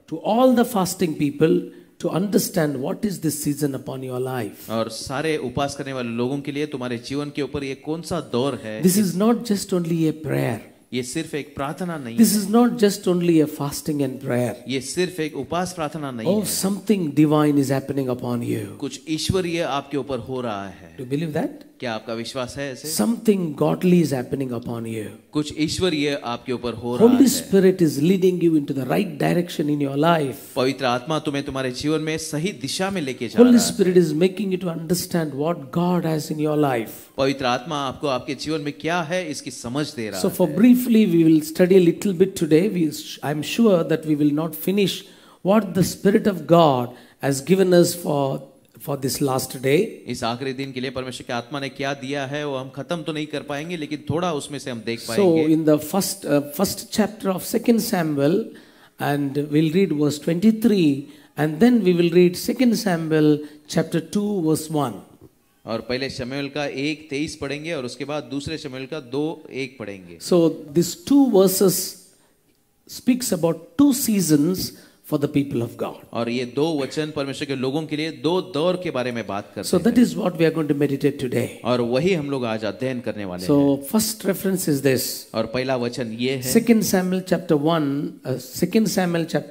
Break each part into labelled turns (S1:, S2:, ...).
S1: to all the fasting people to understand what is this season upon your life.
S2: और सारे उपवास करने वाले लोगों के लिए तुम्हारे जीवन के ऊपर ये कौन सा दौर है?
S1: This is not just only a prayer.
S2: ये सिर्फ एक प्रार्थना नहीं
S1: This
S2: है।
S1: is not just only a fasting and prayer.
S2: ये सिर्फ एक उपवास प्रार्थना नहीं
S1: Oh,
S2: है।
S1: something divine is happening upon you.
S2: कुछ ईश्वरीय आपके ऊपर हो रहा है।
S1: Do you believe that?
S2: क्या आपका विश्वास है ऐसे?
S1: Something godly is happening upon you.
S2: कुछ ईश्वरीय आपके ऊपर हो रहा
S1: Holy
S2: है।
S1: Spirit is leading you into the right direction in your life.
S2: पवित्र आत्मा तुम्हें तुम्हारे जीवन में सही दिशा में लेके जा रहा
S1: Holy
S2: है।
S1: Spirit is making you to understand what God has in your life.
S2: पवित्र आत्मा आपको आपके जीवन में क्या है इसकी समझ दे रहा
S1: So for
S2: है।
S1: briefly we will study a little bit today. I'm sure that we will not finish what the Spirit of God has given us for this last day.
S2: इस आखिरी दिन के लिए परमेश्वर की आत्मा ने क्या दिया है वो हम खत्म तो नहीं कर पाएंगे, लेकिन थोड़ा उसमें से हम देख
S1: So
S2: पाएंगे।
S1: in the first chapter of 2 Samuel, and we'll read verse 23, and then we will read 2 Samuel chapter 2 verse 1.
S2: और पहले शमूएल का 1:23 पढ़ेंगे और उसके बाद दूसरे शमूएल का 2:1 पढ़ेंगे।
S1: So these two verses speaks about two seasons for the people of God.
S2: और ये दो वचन परमेश्वर के लोगों के लिए दो दौर के बारे में बात करते
S1: So
S2: हैं।
S1: that is what we are going to meditate today.
S2: और वही हम लोग आज अध्ययन करने वाले हैं।
S1: So first reference is this.
S2: और पहला वचन ये है
S1: 2 Samuel chapter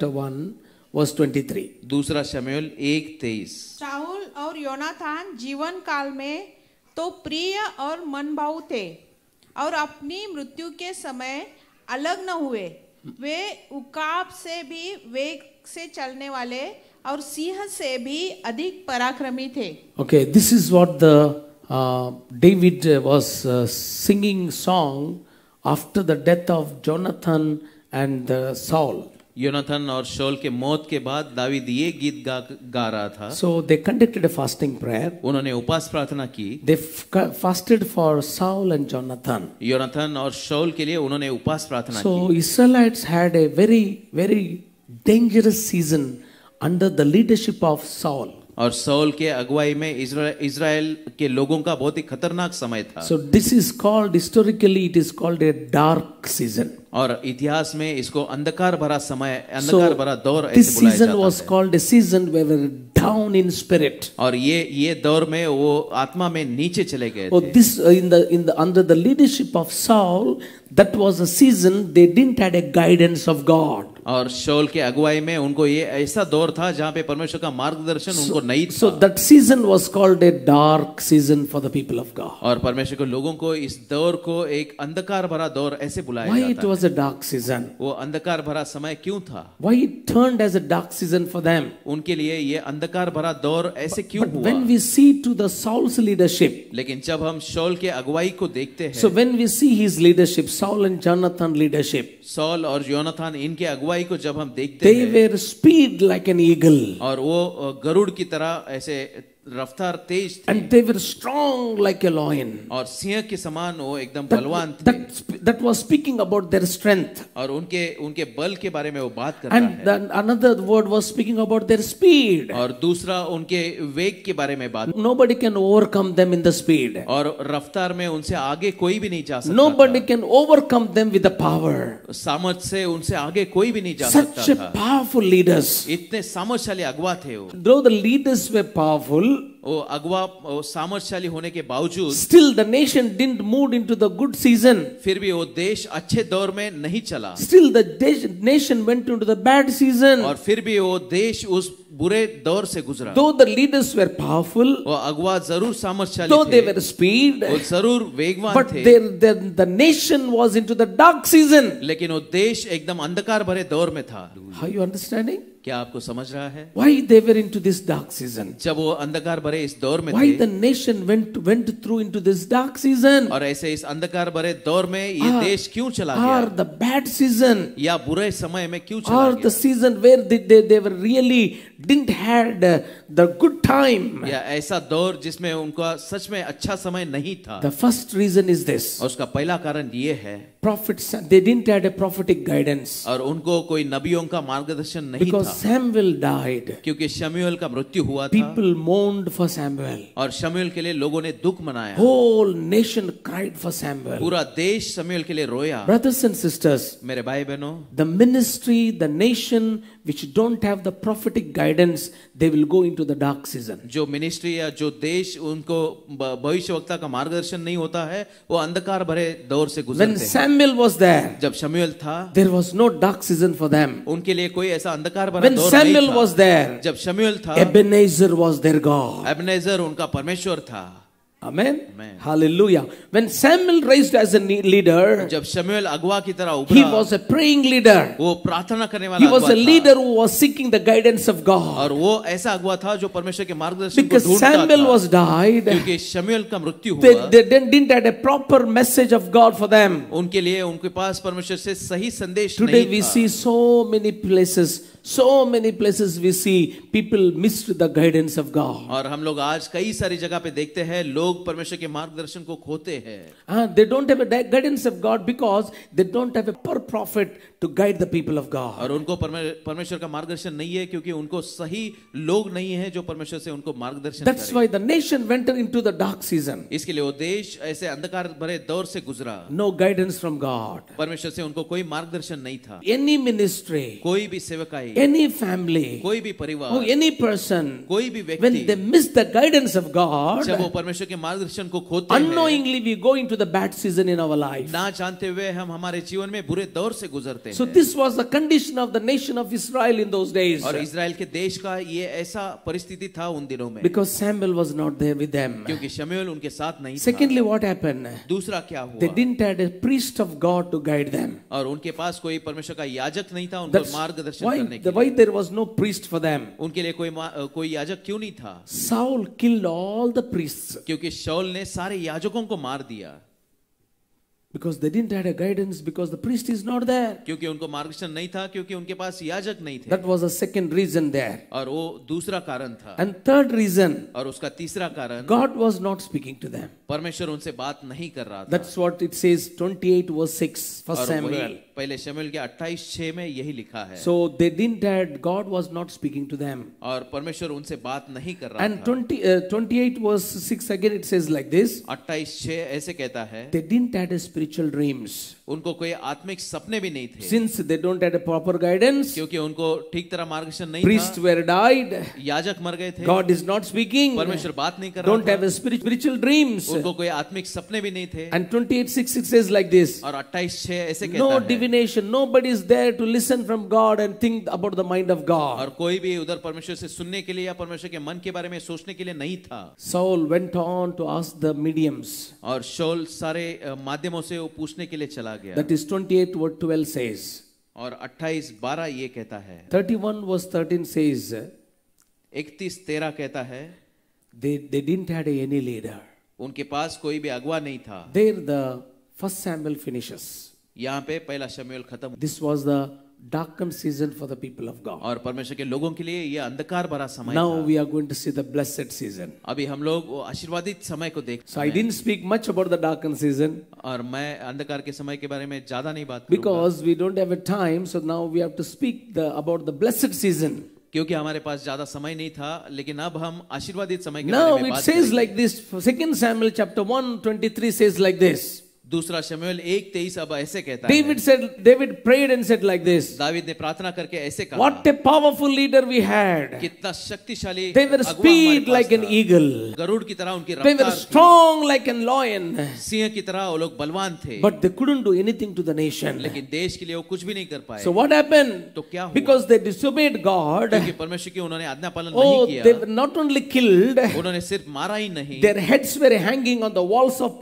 S1: 1 verse 23.
S2: दूसरा शमूएल 1:23।
S3: शाऊल और योनाथान जीवन काल में तो प्रिय और मनभाऊ थे और अपनी मृत्यु के समय अलग न हुए। वे उकाब से भी वेग से चलने वाले और सिंह से भी अधिक पराक्रमी थे।
S1: Okay, this is what the David was singing song after the death of Jonathan and Saul.
S2: Yonatan और शाऊल के मौत के बाद दावीद ये गीत गा रहा था।
S1: So they conducted a fasting prayer.
S2: उन्होंने उपवास प्रार्थना की।
S1: They fasted for Saul and Jonathan.
S2: Yonatan और शाऊल के लिए उन्होंने उपवास प्रार्थना
S1: So
S2: की।
S1: Israelites had a very dangerous season under the leadership of Saul.
S2: और शाऊल के अगुवाई में इज़राइल के लोगों का बहुत ही खतरनाक समय था।
S1: So this is called, historically it is called a dark season.
S2: और इतिहास में इसको अंधकार भरा समय, अंधकार भरा दौर
S1: this
S2: ऐसे बुलाया
S1: season
S2: जाता
S1: was
S2: है।
S1: called a season where we were down in spirit.
S2: और ये दौर में वो आत्मा में नीचे चले गए
S1: Oh,
S2: थे।
S1: this in the under the leadership of Saul, that was a season they didn't had a guidance of God.
S2: और शाऊल के अगुवाई में उनको ये ऐसा दौर था जहाँ पे परमेश्वर का मार्गदर्शन उनको नहीं था।
S1: So that season was called a dark season for the people of God.
S2: और परमेश्वर के लोगों को इस दौर को एक अंधकार भरा दौर ऐसे बुलाया
S1: Why
S2: जाता
S1: it
S2: है।
S1: was a dark season?
S2: वो अंधकार भरा समय क्यों था?
S1: Why it turned as a dark season for them?
S2: उनके लिए ये अंधकार भरा दौर ऐसे क्यों
S1: But
S2: हुआ?
S1: when we see to the Saul's leadership,
S2: लेकिन जब हम शाऊल के अगुवाई को देखते हैं,
S1: so when we see his leadership, Saul and Jonathan leadership,
S2: Saul और योनाथान इनके अगुवाई को जब हम देखते
S1: they
S2: हैं,
S1: were speed like an eagle.
S2: और वो गरुड़ की तरह ऐसे रफ्तार तेज थे,
S1: And they were strong like a lion.
S2: और सिंह के समान वो एकदम बलवान थे।
S1: That was speaking about their strength.
S2: और उनके बल के बारे में वो बात करता
S1: And
S2: है।
S1: then another word was speaking about their speed.
S2: और दूसरा उनके वेग के बारे में बात।
S1: Nobody can overcome them in the speed.
S2: और रफ्तार में उनसे आगे कोई भी नहीं जा सकता
S1: Nobody
S2: था।
S1: can overcome them with the power.
S2: सामर्थ्य से उनसे आगे कोई भी नहीं जा
S1: Such
S2: सकता
S1: a
S2: था।
S1: powerful leaders.
S2: इतने सामर्थ्यशाली अगुवा थे वो।
S1: Though the leaders were powerful,
S2: वो अगुवा सामर्थ्यशाली होने के बावजूद
S1: still the nation didn't move into the good season.
S2: फिर भी वो देश अच्छे दौर में नहीं चला।
S1: Still the nation went into the bad season.
S2: और फिर भी वो देश उस बुरे दौर से गुजरा।
S1: Though the leaders were powerful,
S2: वो अगुवा जरूर सामर्थ्यशाली
S1: though they
S2: थे,
S1: were speed,
S2: वो जरूर वेगवान
S1: but
S2: थे,
S1: the nation was into the dark season.
S2: लेकिन वो देश एकदम अंधकार भरे दौर में था।
S1: Are you understanding?
S2: क्या आपको समझ रहा है?
S1: Why they were into this dark season?
S2: जब वो अंधकार भरे इस दौर में
S1: Why
S2: थे,
S1: the nation went through into this dark season?
S2: और ऐसे इस अंधकार भरे दौर में ये देश क्यों चला
S1: Or
S2: गया?
S1: the bad season?
S2: या बुरे समय में क्यों चला
S1: Or the
S2: गया?
S1: season where they were really didn't had the good time.
S2: या ऐसा दौर जिसमें उनका सच में अच्छा समय नहीं था।
S1: The first reason is this.
S2: और उसका पहला कारण ये है,
S1: Prophets, they didn't had a prophetic guidance.
S2: और उनको कोई नबियों का मार्गदर्शन नहीं
S1: Because
S2: था,
S1: Samuel died.
S2: क्योंकि शमूएल का मृत्यु हुआ था
S1: People mourned for Samuel.
S2: और शमूएल के लिए लोगों ने दुख मनाया।
S1: Whole nation cried for Samuel.
S2: पूरा देश शमूएल के लिए रोया।
S1: Brothers and sisters,
S2: मेरे भाई बहनों,
S1: the ministry, the nation which don't have the prophetic guidance, they will go into the dark season.
S2: जो मिनिस्ट्री या जो देश उनको भविष्यवक्ता का मार्गदर्शन नहीं होता है, वो अंधकार भरे दौर से
S1: When
S2: गुजरते हैं।
S1: Samuel was there,
S2: जब शमूएल था,
S1: there was no dark season for them.
S2: उनके लिए कोई ऐसा अंधकार भरा
S1: When
S2: दौर नहीं
S1: Samuel
S2: था।
S1: was there,
S2: जब शमूएल था,
S1: Ebenezer was their God.
S2: Ebenezer उनका परमेश्वर था।
S1: Amen.
S2: Amen.
S1: Hallelujah. When Samuel raised as a leader,
S2: जब शमूएल अगुआ की तरह
S1: he
S2: उभरा,
S1: was a praying leader.
S2: वो प्रार्थना करने वाला
S1: He was
S2: अगुआ
S1: a
S2: था।
S1: leader who was seeking the guidance of God.
S2: और वो ऐसा अगुआ था जो परमेश्वर के मार्गदर्शन को
S1: Because
S2: ढूंढता
S1: Samuel
S2: था।
S1: was died,
S2: क्योंकि शमूएल का मृत्यु
S1: they
S2: हुआ,
S1: didn't have a proper message of God for them.
S2: उनके लिए उनके पास परमेश्वर से सही संदेश
S1: Today
S2: नहीं
S1: we
S2: था।
S1: see so many places we see people missed the guidance of God.
S2: और हम लोग आज कई सारी जगह पे देखते हैं लोग परमेश्वर के मार्गदर्शन को खोते हैं।
S1: They don't have a guidance of God because they don't have a proper prophet to guide the people of God.
S2: और उनको परमेश्वर का मार्गदर्शन नहीं है, क्योंकि उनको सही लोग नहीं है जो परमेश्वर से उनको मार्गदर्शन
S1: That's
S2: करें।
S1: why the nation went into the dark season.
S2: इसके लिए वो देश ऐसे अंधकार भरे दौर से गुजरा।
S1: No guidance from God.
S2: परमेश्वर से उनको कोई मार्गदर्शन नहीं था।
S1: Any ministry,
S2: कोई भी सेवकाई,
S1: any family,
S2: कोई भी
S1: or
S2: परिवार,
S1: any person,
S2: कोई भी
S1: when
S2: व्यक्ति
S1: they miss the guidance of God,
S2: जब वो परमेश्वर के मार्गदर्शन को खोते हैं,
S1: unknowingly we go into the bad season in our life.
S2: ना जानते हुए हम हमारे जीवन में बुरे दौर से गुजरते
S1: So
S2: हैं।
S1: this was the condition of the nation of Israel in those days.
S2: और इजराइल के देश का ये ऐसा परिस्थिति था उन दिनों में,
S1: Because Samuel was not there with them.
S2: क्योंकि शमूएल उनके साथ नहीं था।
S1: Secondly, what happened?
S2: दूसरा क्या
S1: They
S2: हुआ,
S1: didn't have a priest of God to guide them.
S2: और उनके पास कोई परमेश्वर का याजक नहीं था उनको
S1: That's
S2: मार्गदर्शन
S1: why,
S2: करने के
S1: why
S2: लिए।
S1: there was no priest for them.
S2: उनके लिए कोई याजक क्यों नहीं था?
S1: Saul killed all the priests
S2: क्योंकि शाऊल ने सारे याजकों को मार दिया,
S1: because they didn't have a guidance, because the priest is not there.
S2: क्योंकि उनको मार्गदर्शन नहीं था, क्योंकि उनके पास याजक नहीं थे।
S1: That was the second reason there.
S2: और वो दूसरा कारण था।
S1: And third reason,
S2: और उसका तीसरा कारण,
S1: God was not speaking to them.
S2: परमेश्वर उनसे बात नहीं कर रहा था।
S1: That's what it says 28 verse 6 for
S2: और
S1: Samuel.
S2: वही पहले शमूएल के 28:6 में यही लिखा है।
S1: So they didn't have, God was not speaking to them.
S2: और परमेश्वर उनसे बात नहीं कर रहा
S1: And
S2: था।
S1: 28 verse 6 again it says like this.
S2: 28:6 ऐसे कहता है,
S1: They didn't have a spiritual dreams.
S2: उनको कोई आत्मिक सपने भी नहीं थे,
S1: Since they don't have a proper guidance,
S2: क्योंकि उनको ठीक तरह मार्गदर्शन नहीं
S1: priests
S2: था।
S1: were died,
S2: याजक मर गए थे,
S1: God is not speaking,
S2: परमेश्वर बात नहीं कर
S1: don't
S2: रहा
S1: have
S2: था,
S1: a spiritual dreams.
S2: उनको कोई आत्मिक सपने भी नहीं थे।
S1: And 28:6 it says like this.
S2: और 28:6 ऐसे
S1: No
S2: कहता है,
S1: divination, nobody is there to listen from God and think about the mind of
S2: और
S1: God.
S2: कोई भी उधर परमेश्वर से सुनने के लिए या परमेश्वर के मन के बारे में सोचने के लिए नहीं था।
S1: Saul went on to ask the mediums.
S2: और शाऊल सारे माध्यमों से वो पूछने के लिए चला गया।
S1: That is 28 verse 12 says.
S2: और 28:12 ये कहता है,
S1: 31 verse 13 says,
S2: 31:13 कहता है,
S1: they didn't have any leader.
S2: उनके पास कोई भी अगुआ नहीं था।
S1: There the first Samuel finishes.
S2: यहाँ पे पहला शमूएल खत्म।
S1: This was the darkened season for the people of God.
S2: और परमेश्वर के लोगों के लिए ये अंधकार भरा समय
S1: Now
S2: था।
S1: we are going to see the blessed season.
S2: अभी हम लोग वो आशीर्वादित समय को देख
S1: So I didn't speak much about the darkened season
S2: और मैं अंधकार के समय के बारे में ज्यादा नहीं बात करूंगा,
S1: because we don't have a time. So now we have to speak about the blessed season.
S2: क्योंकि हमारे पास ज्यादा समय नहीं था। लेकिन अब हम आशीर्वादित समय के
S1: Now
S2: बारे में
S1: it
S2: बात
S1: says
S2: करेंगे।
S1: like this. 2 Samuel chapter 1:23 says like this.
S2: दूसरा शमूएल 1:23 अब ऐसे कहता है,
S1: David prayed and said like this.
S2: David ने प्रार्थना करके ऐसे कहा,
S1: What a powerful leader we had.
S2: कितना शक्तिशाली
S1: They were
S2: अगुआ
S1: speed
S2: हमारे पास
S1: like an
S2: था।
S1: eagle.
S2: गरुड़ की तरह उनकी
S1: They were
S2: रफ्तार थी,
S1: strong like a lion.
S2: Singh की तरह वो लोग बलवान थे,
S1: But they couldn't do anything to the nation.
S2: लेकिन देश के लिए वो कुछ भी नहीं कर पाए।
S1: So what happened?
S2: तो क्या हुआ?
S1: Because they disobeyed God.
S2: क्योंकि परमेश्वर की उन्होंने आज्ञा पालन
S1: Oh,
S2: नहीं
S1: they
S2: किया,
S1: were not only killed,
S2: उन्होंने सिर्फ मारा ही नहीं,
S1: their heads were hanging on the walls of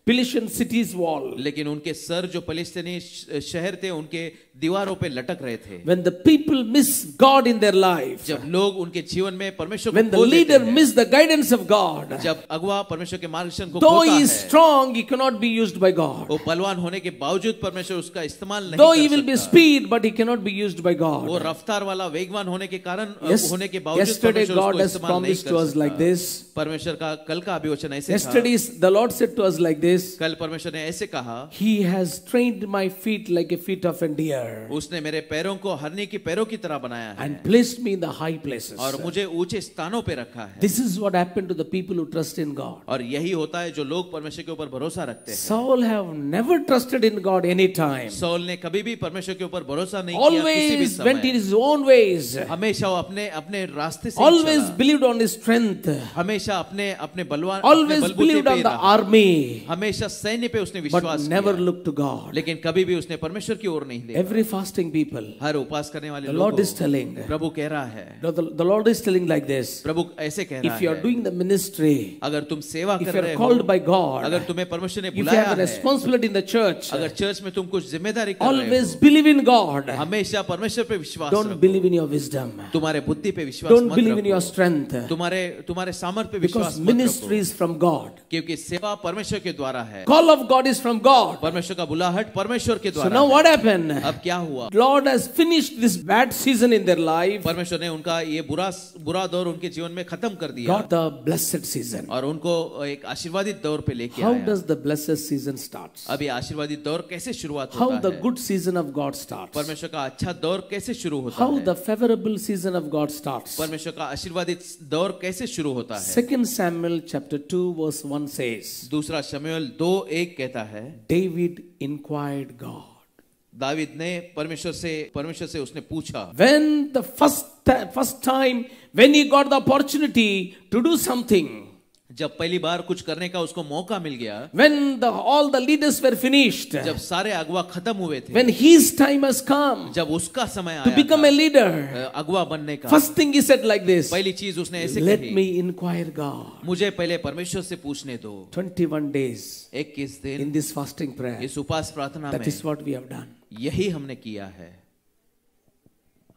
S1: Philistine city's wall.
S2: लेकिन उनके सर जो फलिस्तीनी शहर थे उनके दीवारों पे लटक रहे थे।
S1: When the people miss God in their life,
S2: जब लोग उनके जीवन में परमेश्वर
S1: when
S2: को
S1: the
S2: खो देते
S1: leader
S2: हैं,
S1: miss the guidance of God,
S2: जब अगुआ परमेश्वर के मार्गदर्शन को
S1: though
S2: खोता
S1: he is
S2: है,
S1: strong, he cannot be used by God.
S2: वो बलवान होने के बावजूद परमेश्वर उसका इस्तेमाल नहीं
S1: Though
S2: कर
S1: he will be
S2: सकता।
S1: speed, but he cannot be used by
S2: वो
S1: God.
S2: रफ्तार वाला वेगवान होने के कारण
S1: Yes,
S2: होने के बावजूद
S1: yesterday
S2: परमेश्वर
S1: God
S2: उसको
S1: has
S2: इस्तेमाल नहीं
S1: promised
S2: कर
S1: to us like
S2: सकता।
S1: this.
S2: परमेश्वर का कल का अभिवचन ऐसे था।
S1: Yesterday the Lord said to us like this.
S2: कल परमेश्वर ने ऐसे कहा,
S1: He has trained my feet like a feet of a deer
S2: उसने मेरे पैरों को हरनी की पैरों की तरह बनाया है
S1: and placed me in the high places.
S2: और मुझे ऊंचे स्थानों पे रखा है।
S1: This is what happened to the people who trust in God.
S2: और यही होता है जो लोग परमेश्वर के ऊपर भरोसा रखते हैं।
S1: Saul have never trusted in God any time.
S2: Soul ने कभी भी परमेश्वर के ऊपर भरोसा नहीं किया किसी भी
S1: Always went in
S2: समय।
S1: his own ways.
S2: हमेशा वो अपने अपने रास्ते से ही
S1: Always
S2: चला।
S1: believed on his strength.
S2: हमेशा अपने अपने बलवान अपने
S1: Always
S2: बलबूते
S1: believed
S2: पे
S1: on
S2: ही
S1: the
S2: रहा।
S1: army.
S2: हमेशा सैन्य पे उसने
S1: But
S2: विश्वास
S1: never
S2: किया,
S1: looked to God.
S2: लेकिन कभी भी उसने परमेश्वर की ओर नहीं देखा।
S1: Every fasting people,
S2: हर उपास करने वाले
S1: the Lord
S2: लोगों
S1: is telling.
S2: प्रभु कह रहा है,
S1: The Lord is telling like this.
S2: प्रभु ऐसे कह रहा
S1: If you are
S2: है,
S1: doing the ministry,
S2: अगर तुम सेवा
S1: if
S2: कर
S1: you
S2: रहे
S1: are
S2: हो,
S1: called by God,
S2: अगर तुम्हें परमेश्वर ने
S1: if you
S2: बुलाया
S1: have a
S2: है,
S1: responsibility in the church,
S2: अगर चर्च में तुम कुछ जिम्मेदारी कर रहे
S1: always
S2: हो,
S1: believe in God.
S2: हमेशा परमेश्वर पे विश्वास
S1: Don't
S2: रखो।
S1: believe in your wisdom.
S2: तुम्हारे बुद्धि पे विश्वास
S1: Don't
S2: मत
S1: believe in
S2: रखो।
S1: your strength.
S2: तुम्हारे सामर्थ्य पे विश्वास
S1: Because
S2: मत
S1: ministry
S2: रखो,
S1: is from God.
S2: क्योंकि सेवा परमेश्वर के द्वारा है।
S1: Call of God is from God.
S2: परमेश्वर का बुलाहट परमेश्वर के
S1: So
S2: द्वारा
S1: now
S2: है।
S1: what happened?
S2: अब क्या हुआ?
S1: Lord has finished this bad season in their life.
S2: परमेश्वर ने उनका ये बुरा दौर उनके जीवन में खत्म कर दिया
S1: Got the blessed season.
S2: और उनको एक आशीर्वादित दौर पे लेके
S1: How
S2: आया।
S1: does the blessed season starts?
S2: अब ये आशीर्वादित दौर कैसे शुरुआत
S1: How
S2: होता
S1: the
S2: है?
S1: good season of God starts?
S2: परमेश्वर का अच्छा दौर कैसे शुरू होता
S1: How
S2: है?
S1: the favorable season of God starts?
S2: परमेश्वर का आशीर्वादित दौर कैसे शुरू होता है?
S1: 2 Samuel chapter 2 verse 1 says,
S2: दूसरा शमूएल 2:1 कहता है,
S1: David inquired God.
S2: दावीद ने परमेश्वर से उसने पूछा,
S1: When the first time when he got the opportunity to do something,
S2: जब पहली बार कुछ करने का उसको मौका मिल गया,
S1: when all the leaders were finished,
S2: जब सारे अगुवा खत्म हुए थे,
S1: when his time has come
S2: जब उसका समय
S1: to
S2: आया
S1: become
S2: था,
S1: a leader,
S2: अगुवा बनने का,
S1: first thing he said like this,
S2: पहली चीज उसने ऐसे
S1: let
S2: कही,
S1: me inquire God.
S2: मुझे पहले परमेश्वर से पूछने दो।
S1: 21 days
S2: 21
S1: in
S2: दिन
S1: this fasting prayer.
S2: इस उपास प्रार्थना
S1: That is
S2: में
S1: what we have done.
S2: यही हमने किया है।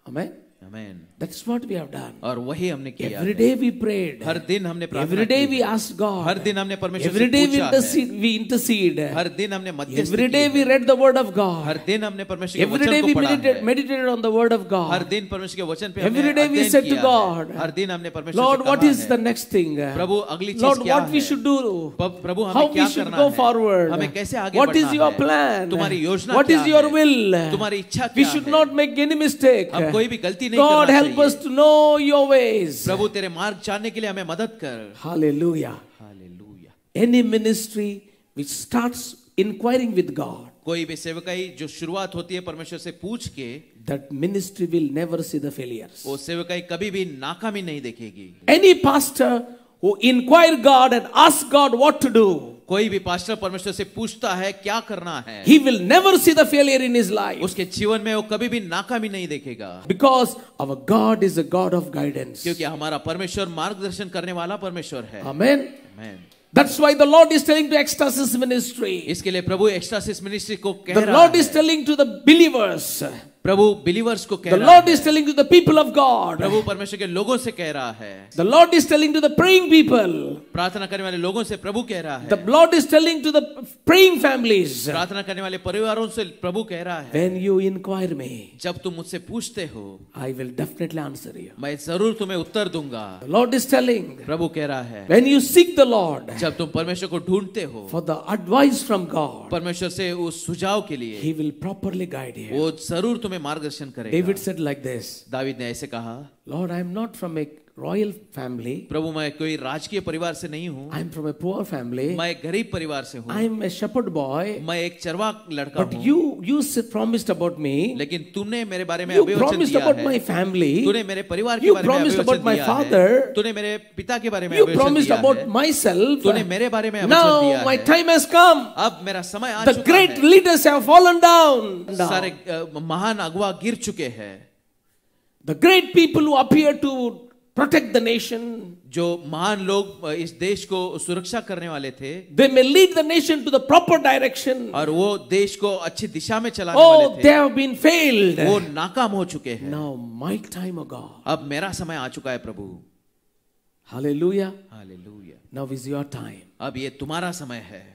S1: Amen.
S2: Amen.
S1: That's what we have done.
S2: और वही हमने किया
S1: Every
S2: है।
S1: day we prayed.
S2: हर दिन हमने प्रार्थना
S1: Every day
S2: की
S1: we
S2: है।
S1: asked God.
S2: हर दिन हमने परमेश्वर
S1: Every
S2: से
S1: day we
S2: पूछा है।
S1: intercede.
S2: हर दिन हमने मध्यस्थता
S1: Every day
S2: की
S1: we
S2: है।
S1: read the word of God.
S2: हर दिन हमने परमेश्वर के
S1: Every day
S2: वचन
S1: we
S2: को पढ़ा है।
S1: meditated on the word of
S2: her
S1: God.
S2: दिन परमेश्वर के वचन पे
S1: Every
S2: हमने
S1: day we
S2: अध्ययन
S1: said to
S2: किया है।
S1: God,
S2: हर दिन हमने परमेश्वर
S1: Lord,
S2: से
S1: what
S2: कहा
S1: is the
S2: है,
S1: next thing?
S2: प्रभु अगली चीज
S1: Lord,
S2: क्या
S1: what we
S2: है?
S1: should do?
S2: प्रभु
S1: How
S2: हमें
S1: we
S2: क्या
S1: should
S2: करना
S1: go
S2: है?
S1: forward?
S2: हमें कैसे आगे
S1: What
S2: बढ़ना
S1: is your
S2: है?
S1: plan?
S2: तुम्हारी योजना
S1: What
S2: क्या
S1: is your
S2: है?
S1: will?
S2: तुम्हारी इच्छा
S1: We
S2: क्या
S1: should
S2: है?
S1: not make any mistake.
S2: हम कोई भी गलती नहीं
S1: God
S2: करना
S1: help
S2: चाहिए।
S1: us to know your ways.
S2: प्रभु तेरे मार्ग जानने के लिए हमें मदद कर।
S1: Hallelujah.
S2: Hallelujah.
S1: Any ministry which starts inquiring with God,
S2: कोई भी सेवकाई जो शुरुआत होती है परमेश्वर से पूछ के,
S1: that ministry will never see the failures.
S2: वो सेवकाई कभी भी नाकामी नहीं देखेगी।
S1: Any pastor who inquire God and ask God what to do,
S2: कोई भी पास्टर परमेश्वर से पूछता है क्या करना है,
S1: he will never see the failure in his life.
S2: उसके जीवन में वो कभी भी नाकामी नहीं देखेगा,
S1: Because our God is a God of guidance.
S2: क्योंकि हमारा परमेश्वर मार्गदर्शन करने वाला परमेश्वर है।
S1: Amen.
S2: Amen.
S1: That's why the Lord is telling to Ecstasis Ministry.
S2: इसके लिए प्रभु एक्सट्रासिस मिनिस्ट्री को कह
S1: The
S2: रहा
S1: Lord is
S2: है,
S1: telling to the believers.
S2: Prabhu believers को कह
S1: The
S2: रहा
S1: Lord
S2: है,
S1: is telling to the people of God.
S2: प्रभु परमेश्वर के लोगों से कह रहा है,
S1: The Lord is telling to the praying people.
S2: प्रार्थना करने वाले लोगों से प्रभु कह रहा
S1: The
S2: है,
S1: Lord is telling to the praying families.
S2: प्रार्थना करने वाले परिवारों से प्रभु कह रहा है,
S1: When you inquire me,
S2: जब तुम मुझसे पूछते हो
S1: I will definitely answer you.
S2: मैं जरूर तुम्हें उत्तर दूंगा।
S1: The Lord is telling,
S2: प्रभु कह रहा है,
S1: when you seek the Lord
S2: जब तुम परमेश्वर को ढूंढते हो
S1: for the advice from God,
S2: परमेश्वर से उस सुझाव के लिए,
S1: He will properly guide you.
S2: वो जरूर तुम्हें मार्गदर्शन करेगा।
S1: David said like this,
S2: David ने ऐसे कहा,
S1: Lord, I am not from a royal family.
S2: प्रभु मैं कोई राजकीय परिवार से नहीं हूँ,
S1: I am from a poor family.
S2: मैं एक गरीब परिवार से हूँ,
S1: I am a shepherd boy.
S2: मैं एक चरवाक लड़का
S1: But
S2: हूँ,
S1: you promised about me.
S2: लेकिन तुमने मेरे बारे में
S1: You
S2: अभिवचन
S1: promised
S2: दिया
S1: about
S2: है,
S1: my family.
S2: तूने मेरे परिवार के
S1: You
S2: बारे में
S1: promised
S2: अभिवचन
S1: about my
S2: दिया
S1: father.
S2: है, तूने मेरे पिता के बारे में
S1: You
S2: अभिवचन
S1: promised
S2: दिया
S1: about
S2: है,
S1: myself.
S2: तूने मेरे बारे में अभिवचन
S1: Now
S2: दिया
S1: my
S2: है,
S1: time has come.
S2: अब मेरा समय आ
S1: The
S2: चुका
S1: great
S2: है,
S1: leaders have fallen down.
S2: सारे महान अगुवा गिर चुके हैं,
S1: The great people who appear to protect the nation.
S2: जो महान लोग इस देश को सुरक्षा करने वाले थे,
S1: They may lead the nation to the proper direction.
S2: और वो देश को अच्छी दिशा में चलाने
S1: Oh,
S2: वाले
S1: they
S2: थे,
S1: have been failed.
S2: वो नाकाम हो चुके हैं।
S1: Now my time, O God.
S2: अब मेरा समय आ चुका है प्रभु।
S1: Hallelujah.
S2: Hallelujah.
S1: Now is your time.
S2: अब ये तुम्हारा समय है।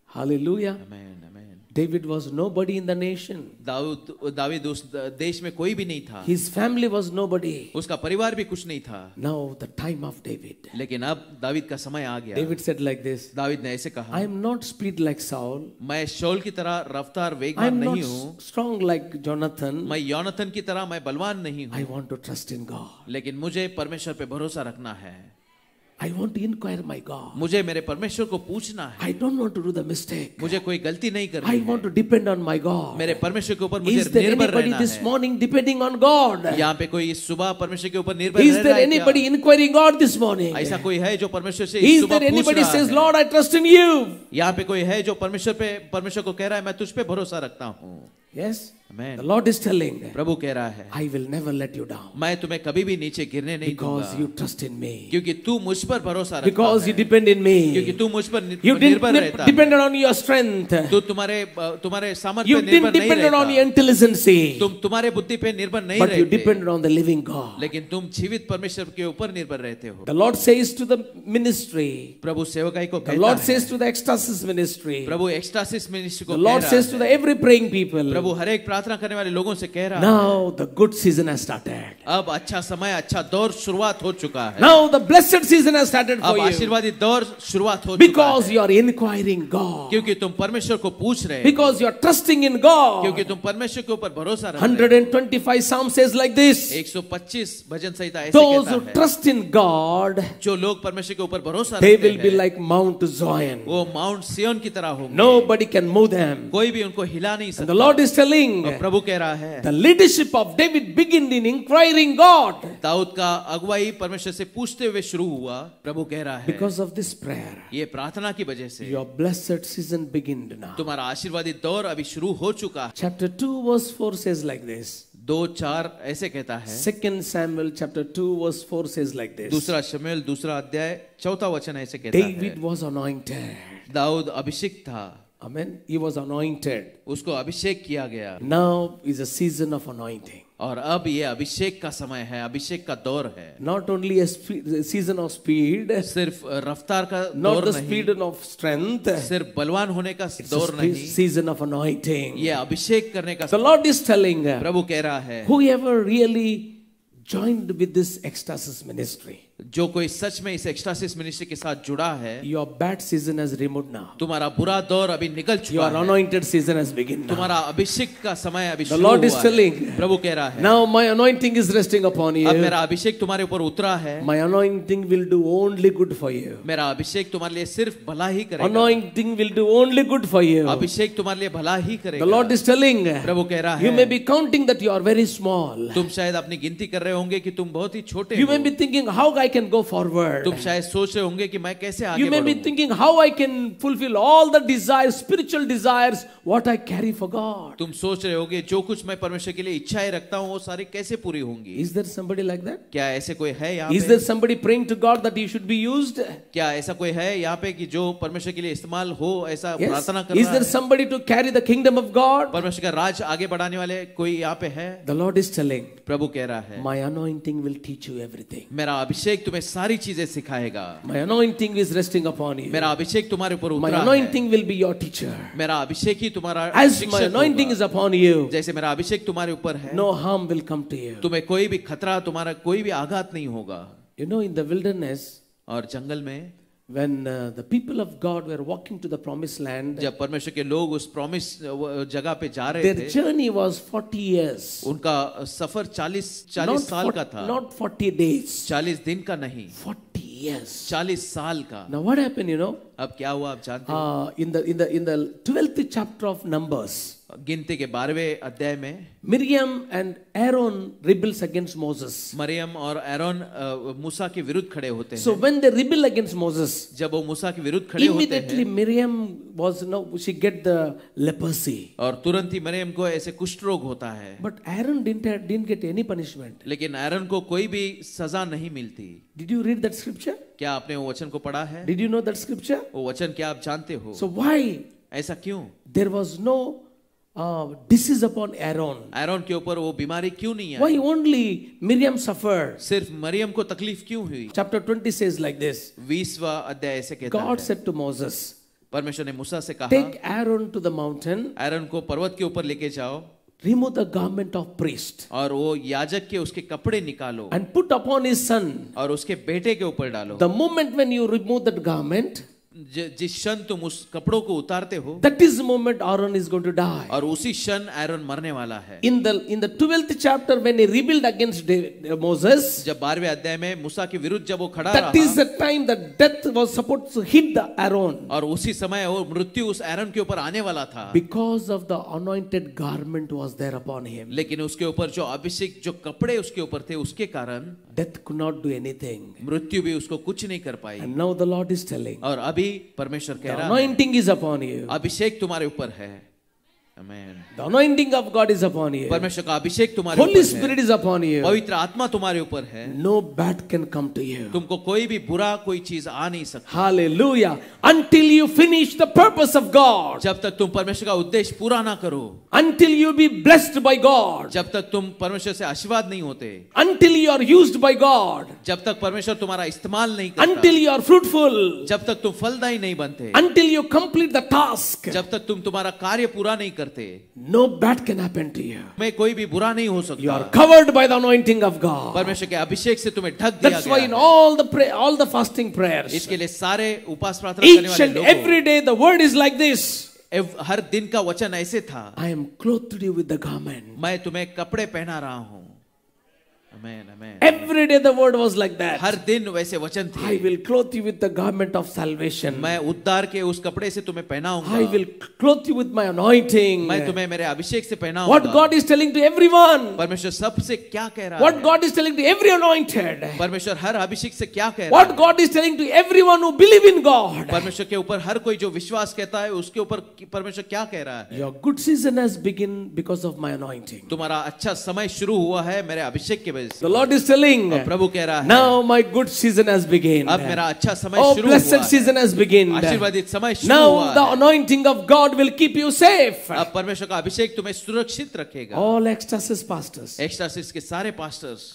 S1: Hallelujah.
S2: Amen, amen.
S1: David was nobody in the nation.
S2: David उस देश में कोई भी नहीं था,
S1: His family was nobody.
S2: उसका परिवार भी कुछ नहीं था।
S1: Now the time of David.
S2: लेकिन अब दावीद का समय आ गया।
S1: David said like this,
S2: David ने ऐसे कहा,
S1: I am not speed like Saul.
S2: मैं शौल की तरह रफ्तार
S1: I
S2: वेगवान
S1: am not
S2: नहीं हूँ,
S1: strong like Jonathan.
S2: मैं योनाथन की तरह मैं बलवान नहीं
S1: I
S2: हूँ,
S1: want to trust in God.
S2: लेकिन मुझे परमेश्वर पे भरोसा रखना है।
S1: I want to inquire my God.
S2: मुझे मेरे परमेश्वर को पूछना है।
S1: I don't want to do the mistake.
S2: मुझे कोई गलती नहीं करनी
S1: I
S2: है।
S1: want to depend on my God.
S2: मेरे परमेश्वर के ऊपर मुझे
S1: Is there
S2: निर्भर
S1: anybody
S2: रहना
S1: this
S2: है।
S1: morning depending on God?
S2: यहाँ पे कोई इस सुबह परमेश्वर के ऊपर निर्भर
S1: Is
S2: रह
S1: there
S2: रहा है
S1: anybody
S2: क्या?
S1: inquiring God this morning?
S2: ऐसा कोई है जो परमेश्वर से इस
S1: Is
S2: सुबह
S1: there
S2: पूछ
S1: anybody
S2: रहा
S1: says,
S2: है?
S1: Lord, I trust in you?
S2: यहाँ पे कोई है जो परमेश्वर को कह रहा है मैं तुझ पे भरोसा रखता हूँ।
S1: Yes.
S2: Amen.
S1: The Lord is telling,
S2: प्रभु कह रहा है,
S1: I will never let you down
S2: मैं तुम्हें कभी भी नीचे गिरने नहीं
S1: because
S2: दूंगा,
S1: you trust in me.
S2: क्योंकि तू मुझ पर भरोसा रखता
S1: Because you
S2: है,
S1: depend in
S2: क्योंकि
S1: me.
S2: तू मुझ पर
S1: You
S2: निर्भर
S1: didn't
S2: रहता है।
S1: depend on your strength.
S2: तू तुम्हारे सामर्थ्य
S1: You
S2: पे
S1: didn't
S2: निर्भर नहीं
S1: depend on your
S2: रहता।
S1: intelligence.
S2: तुम्हारे बुद्धि पे निर्भर नहीं
S1: But you
S2: रहते,
S1: depended on the living God.
S2: लेकिन तुम जीवित परमेश्वर के ऊपर निर्भर रहते हो।
S1: The Lord says to the ministry,
S2: प्रभु सेवकाई को
S1: the Lord
S2: कहता
S1: says
S2: है,
S1: to the ecstasis ministry,
S2: Prabhu ecstasis ministry को
S1: the
S2: कह
S1: Lord
S2: रहा
S1: says to the
S2: है,
S1: every praying people,
S2: प्रभु हर एक प्रार्थना करने वाले लोगों से कह रहा है,
S1: now the good season has started.
S2: अब अच्छा समय अच्छा दौर शुरुआत हो चुका है।
S1: Now the blessed season has started for
S2: अब
S1: you
S2: आशीर्वादी दौर शुरुआत हो चुका
S1: because
S2: है,
S1: you are inquiring God,
S2: क्योंकि तुम परमेश्वर को पूछ रहे हो,
S1: because you are trusting in God.
S2: क्योंकि तुम परमेश्वर के ऊपर भरोसा रख रहे हो।
S1: 125 Psalm says like this,
S2: 125 भजन संहिता ऐसे
S1: those
S2: कहता
S1: who
S2: है,
S1: trust in God,
S2: जो लोग परमेश्वर के ऊपर भरोसा
S1: they
S2: रखते
S1: will be
S2: हैं,
S1: like Mount Zion.
S2: वो माउंट सिय्योन की तरह होंगे,
S1: Nobody can move them.
S2: कोई भी उनको हिला नहीं
S1: And the Lord
S2: सकता।
S1: is telling,
S2: और प्रभु कह रहा है,
S1: the leadership of David began in inquiring God.
S2: Dawood का अगुवाई परमेश्वर से पूछते हुए शुरू हुआ। प्रभु कह रहा है,
S1: Because of this prayer,
S2: ये प्रार्थना की वजह से
S1: your blessed season began now.
S2: तुम्हारा आशीर्वादी दौर अभी शुरू हो चुका है।
S1: Chapter 2 verse 4 says like this.
S2: 2:4 ऐसे कहता है,
S1: 2 Samuel chapter 2 verse 4 says like this.
S2: दूसरा शमूएल दूसरा अध्याय 4वां वचन ऐसे कहता है,
S1: David was anointed.
S2: दाऊद अभिषेक था,
S1: Amen. He was anointed.
S2: उसको अभिषेक किया गया,
S1: Now is a season of anointing.
S2: और अब ये अभिषेक का समय है, अभिषेक का दौर है।
S1: Not only a season of speed,
S2: सिर्फ रफ्तार का
S1: not
S2: दौर
S1: the
S2: नहीं,
S1: speed of strength.
S2: सिर्फ बलवान होने का
S1: It's a
S2: दौर नहीं,
S1: season of anointing.
S2: ये अभिषेक करने का
S1: The Lord is telling,
S2: प्रभु कह रहा है,
S1: whoever really joined with this ecstasis ministry,
S2: जो कोई सच में इस एक्सटासिस मिनिस्ट्री के साथ जुड़ा है,
S1: your bad season has removed now.
S2: तुम्हारा बुरा दौर अभी निकल चुका
S1: Your
S2: है,
S1: anointed season has begun now.
S2: तुम्हारा अभिषेक का समय अभी
S1: The
S2: शुरू
S1: Lord is
S2: हुआ है।
S1: telling,
S2: प्रभु कह रहा है,
S1: now my anointing is resting upon
S2: अब
S1: you.
S2: मेरा अभिषेक तुम्हारे ऊपर उतरा है,
S1: My anointing will do only good for you.
S2: मेरा अभिषेक तुम्हारे लिए सिर्फ भला ही करेगा,
S1: Anointing will do only good for you.
S2: अभिषेक तुम्हारे लिए भला ही
S1: The
S2: करेगा।
S1: Lord is telling,
S2: प्रभु कह रहा
S1: you may
S2: है,
S1: be counting that you are very small.
S2: तुम शायद अपनी गिनती कर रहे होंगे कि तुम बहुत ही छोटे
S1: You may
S2: हो,
S1: be thinking how I can go forward.
S2: तुम शायद सोच रहे होंगे कि मैं कैसे आगे
S1: You may be
S2: बढ़ूं,
S1: thinking how I can fulfill all the desires, spiritual desires, what I carry for God.
S2: तुम सोच रहे होगे जो कुछ मैं परमेश्वर के लिए इच्छाएं रखता हूँ वो सारी कैसे पूरी होंगी।
S1: Is there somebody like that?
S2: क्या ऐसे कोई है यहाँ
S1: Is
S2: पे?
S1: there somebody praying to God that you should be used?
S2: क्या ऐसा कोई है यहाँ पे कि जो परमेश्वर के लिए इस्तेमाल हो, ऐसा
S1: Yes.
S2: प्रार्थना कर
S1: Is
S2: रहा
S1: there
S2: है?
S1: somebody to carry the kingdom of God?
S2: परमेश्वर का राज आगे बढ़ाने वाले कोई यहाँ पे है?
S1: The Lord is telling,
S2: प्रभु कह रहा है,
S1: my anointing will teach you everything.
S2: मेरा अभिषेक तुम्हें सारी चीजें सिखाएगा,
S1: My anointing is resting upon you.
S2: मेरा अभिषेक तुम्हारे ऊपर
S1: My
S2: उतरा है,
S1: anointing will be your teacher.
S2: मेरा अभिषेक ही तुम्हारा
S1: As my
S2: शिक्षक
S1: anointing
S2: होगा।
S1: is upon you,
S2: जैसे मेरा अभिषेक तुम्हारे ऊपर है,
S1: no harm will come to you.
S2: तुम्हें कोई भी खतरा, तुम्हारा कोई भी आघात नहीं होगा।
S1: You know, in the wilderness,
S2: और जंगल में
S1: when the people of God were walking to the promised land,
S2: जब परमेश्वर के लोग उस प्रॉमिस जगह पे जा रहे
S1: their
S2: थे,
S1: journey was 40 years.
S2: उनका सफर 40
S1: Not
S2: साल का था,
S1: not 40 days.
S2: 40 दिन का नहीं,
S1: 40 years.
S2: 40 साल का।
S1: Now what happened, you know?
S2: अब क्या हुआ आप जानते हो?
S1: In the 12th chapter of Numbers,
S2: गिनती के 12वें अध्याय में
S1: Miriam and Aaron rebels against Moses.
S2: Maryam और एरोन मूसा के विरुद्ध खड़े होते
S1: So
S2: हैं।
S1: when they rebel against Moses,
S2: जब वो मूसा के विरुद्ध खड़े होते
S1: immediately
S2: हैं
S1: Miriam she get the leprosy.
S2: और तुरंत ही मरियम को ऐसे कुष्ठ रोग होता है,
S1: But Aaron didn't get any punishment.
S2: लेकिन एरोन को कोई भी सजा नहीं मिलती।
S1: Did you read that scripture?
S2: क्या आपने वो वचन को पढ़ा है?
S1: Did you know that scripture?
S2: वो वचन क्या आप जानते हो?
S1: So why
S2: ऐसा क्यों?
S1: there was no disease upon Aaron?
S2: Aaron के ऊपर वो बीमारी क्यों नहीं
S1: Why
S2: I?
S1: only Miriam suffered?
S2: सिर्फ मरियम को तकलीफ क्यों हुई?
S1: Chapter 20 says like this.
S2: 20वां अध्याय ऐसे कहता
S1: God
S2: है,
S1: said to Moses,
S2: परमेश्वर ने मूसा से कहा,
S1: take Aaron to the mountain,
S2: Aaron को पर्वत के ऊपर लेके जाओ
S1: remove the garment of priest
S2: और वो याजक के उसके कपड़े निकालो
S1: and put upon his son.
S2: और उसके बेटे के ऊपर डालो।
S1: The moment when you remove that garment,
S2: जिस क्षण तुम उस कपड़ों को उतारते हो,
S1: that is the moment Aaron is going to die.
S2: और उसी क्षण एरोन मरने वाला है।
S1: In the 12th chapter, when he rebelled against Moses,
S2: जब 12वें अध्याय में मूसा के विरुद्ध जब वो खड़ा
S1: that is
S2: रहा,
S1: the time that death was supposed to hit the Aaron.
S2: और उसी समय वो मृत्यु उस एरोन के ऊपर आने वाला था,
S1: Because of the anointed garment was there upon him.
S2: लेकिन उसके ऊपर जो अभिषेक जो कपड़े उसके ऊपर थे उसके कारण
S1: Death could not do anything.
S2: मृत्यु भी उसको कुछ नहीं कर पाई।
S1: And now the Lord is telling,
S2: और अभी परमेश्वर
S1: the
S2: कह रहा है,
S1: anointing is upon you.
S2: अभिषेक तुम्हारे ऊपर है। आमेन।
S1: The anointing of God is upon you.
S2: परमेश्वर का अभिषेक तुम्हारे
S1: Holy
S2: ऊपर है,
S1: Spirit is upon you.
S2: पवित्र आत्मा तुम्हारे ऊपर है,
S1: No bad can come to you.
S2: तुमको कोई भी बुरा कोई चीज आ नहीं सकती
S1: Hallelujah. Until you finish the purpose of God.
S2: जब तक तुम परमेश्वर का उद्देश्य पूरा ना करो,
S1: Until you be blessed by God.
S2: जब तक तुम परमेश्वर से आशीर्वाद नहीं होते,
S1: Until you are used by God.
S2: जब तक परमेश्वर तुम्हारा इस्तेमाल नहीं करता,
S1: Until you are fruitful.
S2: जब तक तुम फलदायी नहीं बनते,
S1: Until you complete the task.
S2: जब तक तुम तुम्हारा कार्य पूरा नहीं करते,
S1: No bad can happen to you.
S2: में कोई भी बुरा नहीं हो
S1: You
S2: सकता।
S1: are covered by the anointing of God.
S2: परमेश्वर के अभिषेक से तुम्हें ढक दिया
S1: That's why in
S2: गया है।
S1: all the fasting prayers,
S2: इसके लिए सारे उपास प्रार्थना करने
S1: each
S2: वाले
S1: and
S2: लोगों,
S1: every day the word is like this.
S2: हर दिन का वचन ऐसे था,
S1: I am clothed you with the garment.
S2: मैं तुम्हें कपड़े पहना रहा हूँ। आमेन आमेन।
S1: Every day the word was like that.
S2: हर दिन वैसे वचन
S1: I
S2: थे,
S1: will clothe you with the garment of salvation.
S2: मैं उद्धार के उस कपड़े से तुम्हें पहनाऊंगा,
S1: I will clothe you with my anointing.
S2: मैं तुम्हें मेरे अभिषेक से
S1: What
S2: पहनाऊंगा।
S1: God is telling to everyone.
S2: परमेश्वर सबसे क्या कह रहा
S1: What
S2: है?
S1: God is telling to every anointed.
S2: परमेश्वर हर अभिषेक से क्या कह रहा
S1: What
S2: है?
S1: God is telling to everyone who believe in God.
S2: परमेश्वर के ऊपर हर कोई जो विश्वास कहता है उसके ऊपर परमेश्वर क्या कह रहा है?
S1: Your good season has begun because of my anointing.
S2: तुम्हारा अच्छा समय शुरू हुआ है मेरे अभिषेक की वजह
S1: The
S2: से।
S1: Lord is telling,
S2: और प्रभु कह रहा है,
S1: now my good season has begun.
S2: अब मेरा अच्छा समय
S1: Oh,
S2: शुरू
S1: blessed
S2: हुआ
S1: season has begun.
S2: है, आशीर्वादित समय शुरू
S1: Now
S2: हुआ
S1: the
S2: है।
S1: anointing of God will keep you safe.
S2: अब परमेश्वर का अभिषेक तुम्हें सुरक्षित रखेगा।
S1: All ecstasis pastors,
S2: एक्स्ट्रासिस के सारे pastors,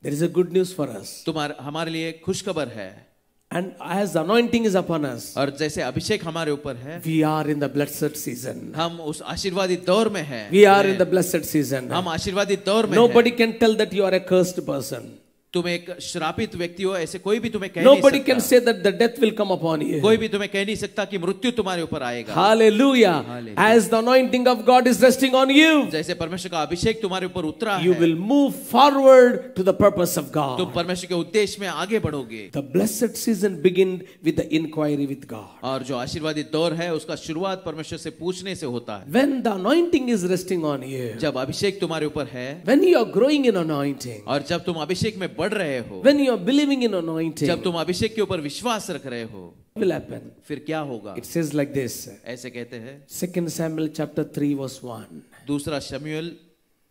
S1: there is a good news for us.
S2: हमारे लिए खुशखबर है।
S1: And as the anointing is upon us,
S2: और जैसे अभिषेक हमारे ऊपर है,
S1: we are in the blessed season.
S2: हम उस आशीर्वादित दौर में हैं।
S1: We are in the blessed season.
S2: हम आशीर्वादित दौर में
S1: Nobody
S2: हैं।
S1: can tell that you are a cursed person.
S2: तुम एक श्रापित व्यक्ति हो ऐसे कोई भी तुम्हें कह
S1: Nobody
S2: नहीं
S1: can
S2: सकता।
S1: say that the death will come upon you.
S2: कोई भी तुम्हें कह नहीं सकता कि मृत्यु तुम्हारे ऊपर आएगा।
S1: Hallelujah.
S2: Hallelujah.
S1: As the anointing of God is resting on you,
S2: जैसे परमेश्वर का अभिषेक तुम्हारे ऊपर उतरा
S1: you
S2: है,
S1: will move forward to the purpose of
S2: तुम
S1: God.
S2: परमेश्वर के उद्देश्य में आगे बढ़ोगे।
S1: The blessed season begin with the inquiry with God.
S2: और जो आशीर्वादित दौर है उसका शुरुआत परमेश्वर से पूछने से होता है।
S1: When the anointing is resting on you,
S2: जब अभिषेक तुम्हारे ऊपर है
S1: when you are growing in anointing,
S2: और जब तुम अभिषेक में बढ़ रहे हो,
S1: when you are believing in anointing,
S2: जब तुम अभिषेक के ऊपर विश्वास रख रहे हो,
S1: what will happen?
S2: फिर क्या होगा?
S1: It says like this.
S2: ऐसे कहते हैं
S1: 2 Samuel chapter 3 verse 1.
S2: दूसरा शमूएल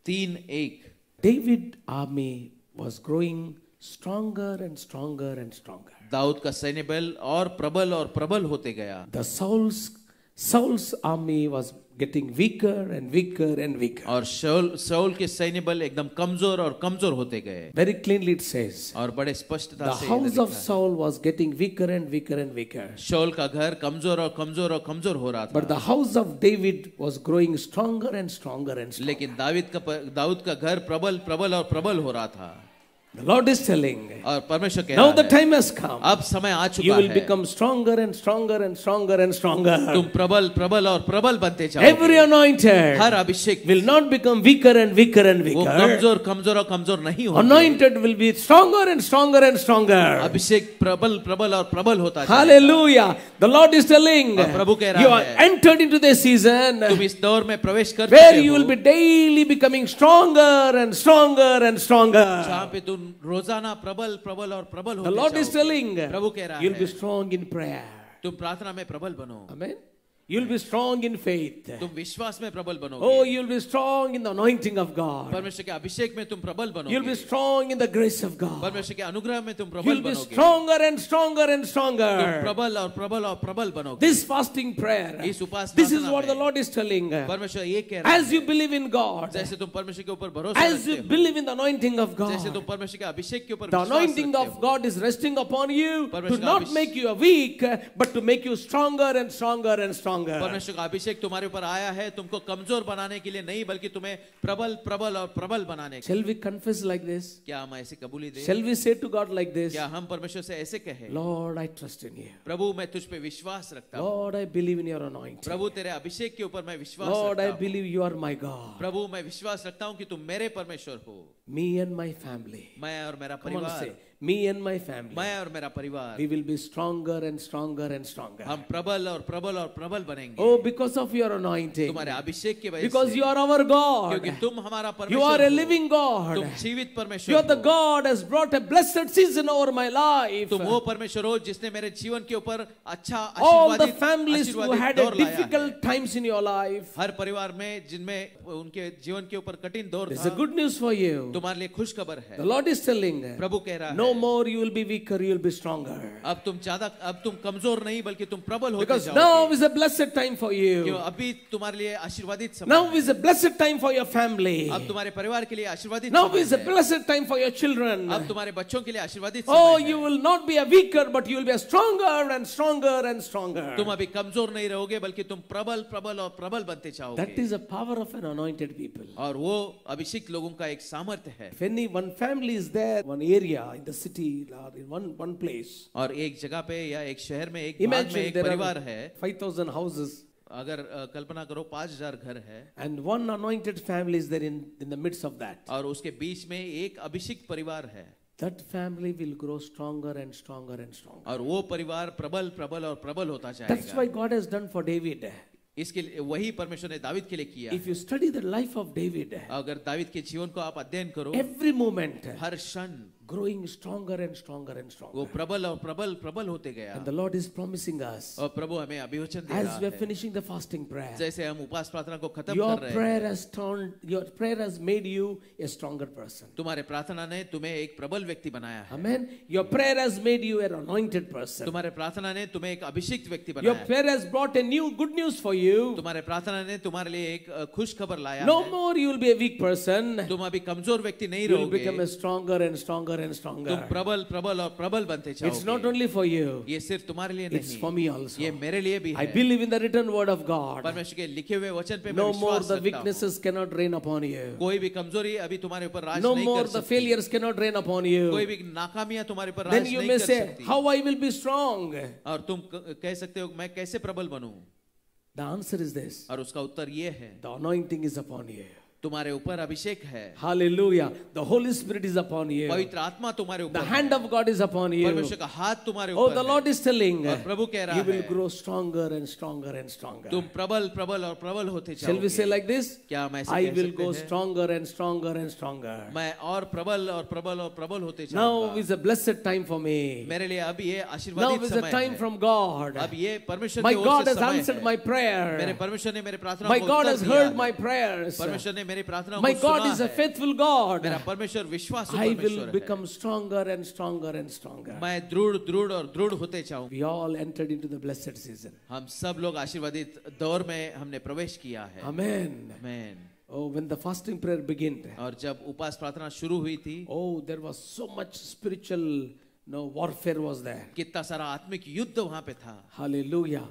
S2: 3:1।
S1: David army was growing stronger and stronger and stronger.
S2: Dawood का सैन्य बल और प्रबल होते गया।
S1: The Saul's army was getting weaker and weaker and weaker.
S2: और शाऊल के सैन्य बल एकदम कमजोर और कमजोर होते गए।
S1: Very clearly it says,
S2: और बड़े स्पष्टता
S1: the
S2: से
S1: house of
S2: लिखा है,
S1: Saul was getting weaker and weaker and weaker.
S2: शाऊल का घर कमजोर और कमजोर और कमजोर हो रहा
S1: But
S2: था।
S1: the house of David was growing stronger and stronger and stronger.
S2: लेकिन दाऊद का घर प्रबल और प्रबल हो रहा था।
S1: The Lord is telling,
S2: और परमेश्वर कह
S1: now
S2: रहा
S1: the
S2: है,
S1: time has come.
S2: अब समय आ
S1: You
S2: चुका
S1: will
S2: है,
S1: become stronger and stronger and stronger and stronger.
S2: तुम प्रबल प्रबल और प्रबल बनते
S1: Every
S2: जाओगे।
S1: anointed
S2: her Abhishek
S1: will not become weaker and weaker and
S2: वो
S1: weaker.
S2: कमजोर कमजोर और कमजोर नहीं होगा।
S1: Anointed will be stronger and stronger and stronger.
S2: अभिषेक प्रबल प्रबल और प्रबल होता जाएगा।
S1: Hallelujah. The Lord is telling,
S2: और प्रभु कह रहा
S1: you are
S2: है,
S1: entered into this season
S2: तुम इस दौर में प्रवेश कर
S1: where
S2: चुके
S1: you will
S2: हो,
S1: be daily becoming stronger and stronger and stronger.
S2: जहाँ पे तुम रोजाना प्रबल प्रबल और प्रबल
S1: The
S2: होते
S1: Lord is
S2: जाओगे।
S1: telling,
S2: प्रभु कह रहा
S1: you'll be
S2: है,
S1: strong in prayer.
S2: तुम प्रार्थना में प्रबल बनो,
S1: Amen. You'll be strong in faith.
S2: तुम विश्वास में प्रबल
S1: Oh,
S2: बनोगे,
S1: you'll be strong in the anointing of God.
S2: परमेश्वर के अभिषेक में तुम प्रबल
S1: You'll be
S2: बनोगे,
S1: strong in the grace of God.
S2: परमेश्वर के अनुग्रह में तुम प्रबल
S1: You'll be
S2: बनोगे,
S1: stronger and stronger and
S2: तुम
S1: stronger.
S2: प्रबल और प्रबल और प्रबल बनोगे।
S1: This fasting prayer,
S2: इस उपास
S1: this is
S2: प्रार्थना
S1: what the
S2: में
S1: Lord is telling.
S2: परमेश्वर ये कह रहा
S1: As you
S2: है,
S1: believe in God,
S2: जैसे तुम परमेश्वर के ऊपर भरोसा
S1: as you
S2: रखते हो,
S1: believe in the anointing of
S2: जैसे तुम
S1: God,
S2: परमेश्वर के अभिषेक के ऊपर
S1: the
S2: विश्वास
S1: anointing
S2: रखते
S1: of
S2: हो,
S1: God is resting upon you to
S2: परमेश्वर का
S1: not
S2: Abhishek-
S1: make you weak, but to make you stronger and stronger and stronger.
S2: परमेश्वर का अभिषेक तुम्हारे ऊपर आया है तुमको कमजोर बनाने के लिए नहीं, बल्कि तुम्हें प्रबल प्रबल और प्रबल बनाने के लिए।
S1: Shall we confess like this?
S2: क्या हम ऐसे कबूली दें?
S1: Shall we say to God like this?
S2: क्या हम परमेश्वर से ऐसे कहें,
S1: Lord, I trust in you.
S2: प्रभु मैं तुझ पे विश्वास रखता हूँ,
S1: Lord, I believe in your anointing.
S2: प्रभु तेरे अभिषेक के ऊपर मैं विश्वास
S1: Lord, I
S2: रखता हूँ,
S1: believe you are my God.
S2: प्रभु मैं विश्वास रखता हूँ कि तुम मेरे परमेश्वर हो,
S1: Me and my family.
S2: मैं और मेरा
S1: Come on,
S2: परिवार,
S1: say, me and my family.
S2: मैं और मेरा परिवार,
S1: We will be stronger and stronger and stronger.
S2: हम प्रबल और प्रबल और प्रबल बनेंगे,
S1: Oh, because of your anointing.
S2: तुम्हारे अभिषेक के वजह
S1: Because
S2: से,
S1: you are our God.
S2: क्योंकि तुम हमारा
S1: You are
S2: परमेश्वर
S1: a
S2: हो,
S1: living God.
S2: तुम जीवित
S1: You
S2: परमेश्वर
S1: are the
S2: हो,
S1: God has brought a blessed season over my life.
S2: तुम वो परमेश्वर हो जिसने मेरे जीवन के ऊपर अच्छा
S1: All the
S2: आशीर्वादित
S1: families who
S2: आशीर्वादित
S1: had a
S2: दौर लाया है।
S1: difficult times in your life.
S2: हर परिवार में जिनमें उनके जीवन के ऊपर कठिन दौर
S1: There's a
S2: था,
S1: good news for you.
S2: तुम्हारे लिए खुश खबर है,
S1: The Lord is telling,
S2: प्रभु कह रहा
S1: no
S2: है,
S1: more you will be weaker, you will be stronger.
S2: अब तुम कमजोर नहीं बल्कि तुम प्रबल होते
S1: Because now
S2: जाओगे,
S1: is a blessed time for
S2: क्यों
S1: you.
S2: अभी तुम्हारे लिए आशीर्वादित समय
S1: Now
S2: है,
S1: is a blessed time for your family.
S2: अब तुम्हारे परिवार के लिए आशीर्वादित
S1: Now
S2: समय
S1: is a
S2: है,
S1: blessed time for your children.
S2: अब तुम्हारे बच्चों के लिए आशीर्वादित
S1: Oh,
S2: समय
S1: you
S2: है,
S1: will not be a weaker, but you will be a stronger and stronger and stronger.
S2: तुम अभी कमजोर नहीं रहोगे बल्कि तुम प्रबल प्रबल और प्रबल बनते
S1: That
S2: जाओगे,
S1: is the power of an anointed people.
S2: और वो अभिषेक लोगों का एक सामर्थ्य है।
S1: If any one family is there, one area in the city or in one place,
S2: और एक जगह पे या एक शहर में एक भाग में
S1: imagine
S2: एक
S1: there
S2: परिवार
S1: are
S2: है,
S1: 5,000 houses
S2: अगर कल्पना करो 5,000 घर है
S1: and one anointed family is there in the midst of that.
S2: और उसके बीच में एक अभिषिक्त परिवार है,
S1: That family will grow stronger and stronger and stronger.
S2: और वो परिवार प्रबल प्रबल और प्रबल होता
S1: That's why
S2: जाएगा।
S1: God has done for David.
S2: इसके लिए वही परमेश्वर ने दाविद के लिए किया
S1: If
S2: है।
S1: you study the life of David,
S2: अगर दाविद के जीवन को आप अध्ययन करो,
S1: every moment
S2: हर क्षण
S1: growing stronger and stronger and
S2: वो
S1: stronger.
S2: प्रबल और प्रबल प्रबल होते गया,
S1: And the Lord is promising us,
S2: और प्रभु हमें अभिवचन दे
S1: as
S2: रहा
S1: we are
S2: है,
S1: finishing the fasting prayer,
S2: जैसे हम उपास प्रार्थना को खत्म
S1: your
S2: कर रहे
S1: prayer
S2: हैं,
S1: has made you a stronger person.
S2: तुम्हारे प्रार्थना ने तुम्हें एक प्रबल व्यक्ति बनाया है,
S1: Amen. Your prayer has made you an anointed person.
S2: तुम्हारे प्रार्थना ने तुम्हें एक अभिषिक्त व्यक्ति
S1: Your
S2: बनाया है,
S1: prayer has brought a new good news for you.
S2: तुम्हारे प्रार्थना ने तुम्हारे लिए एक खुश खबर लाया
S1: No
S2: है,
S1: more you will be a weak person.
S2: तुम अभी कमजोर व्यक्ति नहीं
S1: You will become
S2: रहोगे,
S1: a stronger and stronger and
S2: तुम
S1: stronger.
S2: प्रबल प्रबल और प्रबल बनते
S1: It's not
S2: जाओगे।
S1: only for you,
S2: ये सिर्फ तुम्हारे लिए
S1: it's for
S2: नहीं,
S1: me also.
S2: ये मेरे लिए भी
S1: I
S2: है।
S1: believe in the written word of God.
S2: परमेश्वर के लिखे हुए वचन पे मैं
S1: No more
S2: विश्वास
S1: the
S2: रखता हूँ।
S1: weaknesses cannot reign upon you.
S2: कोई भी कमजोरी अभी तुम्हारे ऊपर राज
S1: No
S2: नहीं
S1: more
S2: कर
S1: the
S2: सकती,
S1: failures cannot reign upon
S2: कोई
S1: you.
S2: भी नाकामियां तुम्हारे ऊपर
S1: Then
S2: राज
S1: you
S2: नहीं
S1: may
S2: कर
S1: say,
S2: सकती,
S1: how I will be strong?
S2: और तुम कह सकते हो मैं कैसे प्रबल बनूं,
S1: The answer is this.
S2: और उसका उत्तर ये है,
S1: The anointing is upon you.
S2: तुम्हारे ऊपर अभिषेक है,
S1: Hallelujah. The Holy Spirit is upon you.
S2: पवित्र आत्मा तुम्हारे
S1: The
S2: ऊपर
S1: hand
S2: है,
S1: of God is upon you.
S2: परमेश्वर का हाथ तुम्हारे
S1: Oh,
S2: ऊपर
S1: the
S2: है,
S1: Lord is telling,
S2: और प्रभु कह रहा
S1: you will
S2: है,
S1: grow stronger and stronger and stronger.
S2: तुम प्रबल प्रबल और प्रबल होते
S1: Shall we say
S2: जाओगे।
S1: like this?
S2: क्या हम ऐसे
S1: I
S2: कह
S1: will
S2: सकते
S1: go
S2: हैं,
S1: stronger and stronger and stronger.
S2: मैं और प्रबल और प्रबल और प्रबल होते
S1: Now
S2: जाऊंगा।
S1: is a blessed time for me.
S2: मेरे लिए अब ये
S1: Now
S2: आशीर्वादित
S1: is a
S2: समय
S1: time
S2: है,
S1: from God.
S2: अब ये परमेश्वर
S1: My
S2: की ओर
S1: God
S2: से
S1: has
S2: समय
S1: answered
S2: है,
S1: my
S2: मेरे
S1: prayer.
S2: परमेश्वर ने मेरे प्रार्थना
S1: My
S2: को
S1: God
S2: उत्तर
S1: has
S2: दिया
S1: heard
S2: है,
S1: my prayers.
S2: परमेश्वर ने मेरी प्रार्थना
S1: My
S2: को
S1: God
S2: सुना
S1: is a
S2: है,
S1: faithful God.
S2: मेरा परमेश्वर विश्वासु
S1: I will
S2: परमेश्वर है,
S1: become stronger and stronger and stronger.
S2: मैं दृढ़ दृढ़ और दृढ़ होते जाऊं।
S1: We all entered into the blessed season.
S2: हम सब लोग आशीर्वादित दौर में हमने प्रवेश किया है।
S1: Amen.
S2: आमीन।
S1: Oh, when the fasting prayer began,
S2: और जब उपास प्रार्थना शुरू हुई थी,
S1: oh, there was so much spiritual warfare was there.
S2: कितना सारा आत्मिक युद्ध वहां पे था।
S1: Hallelujah.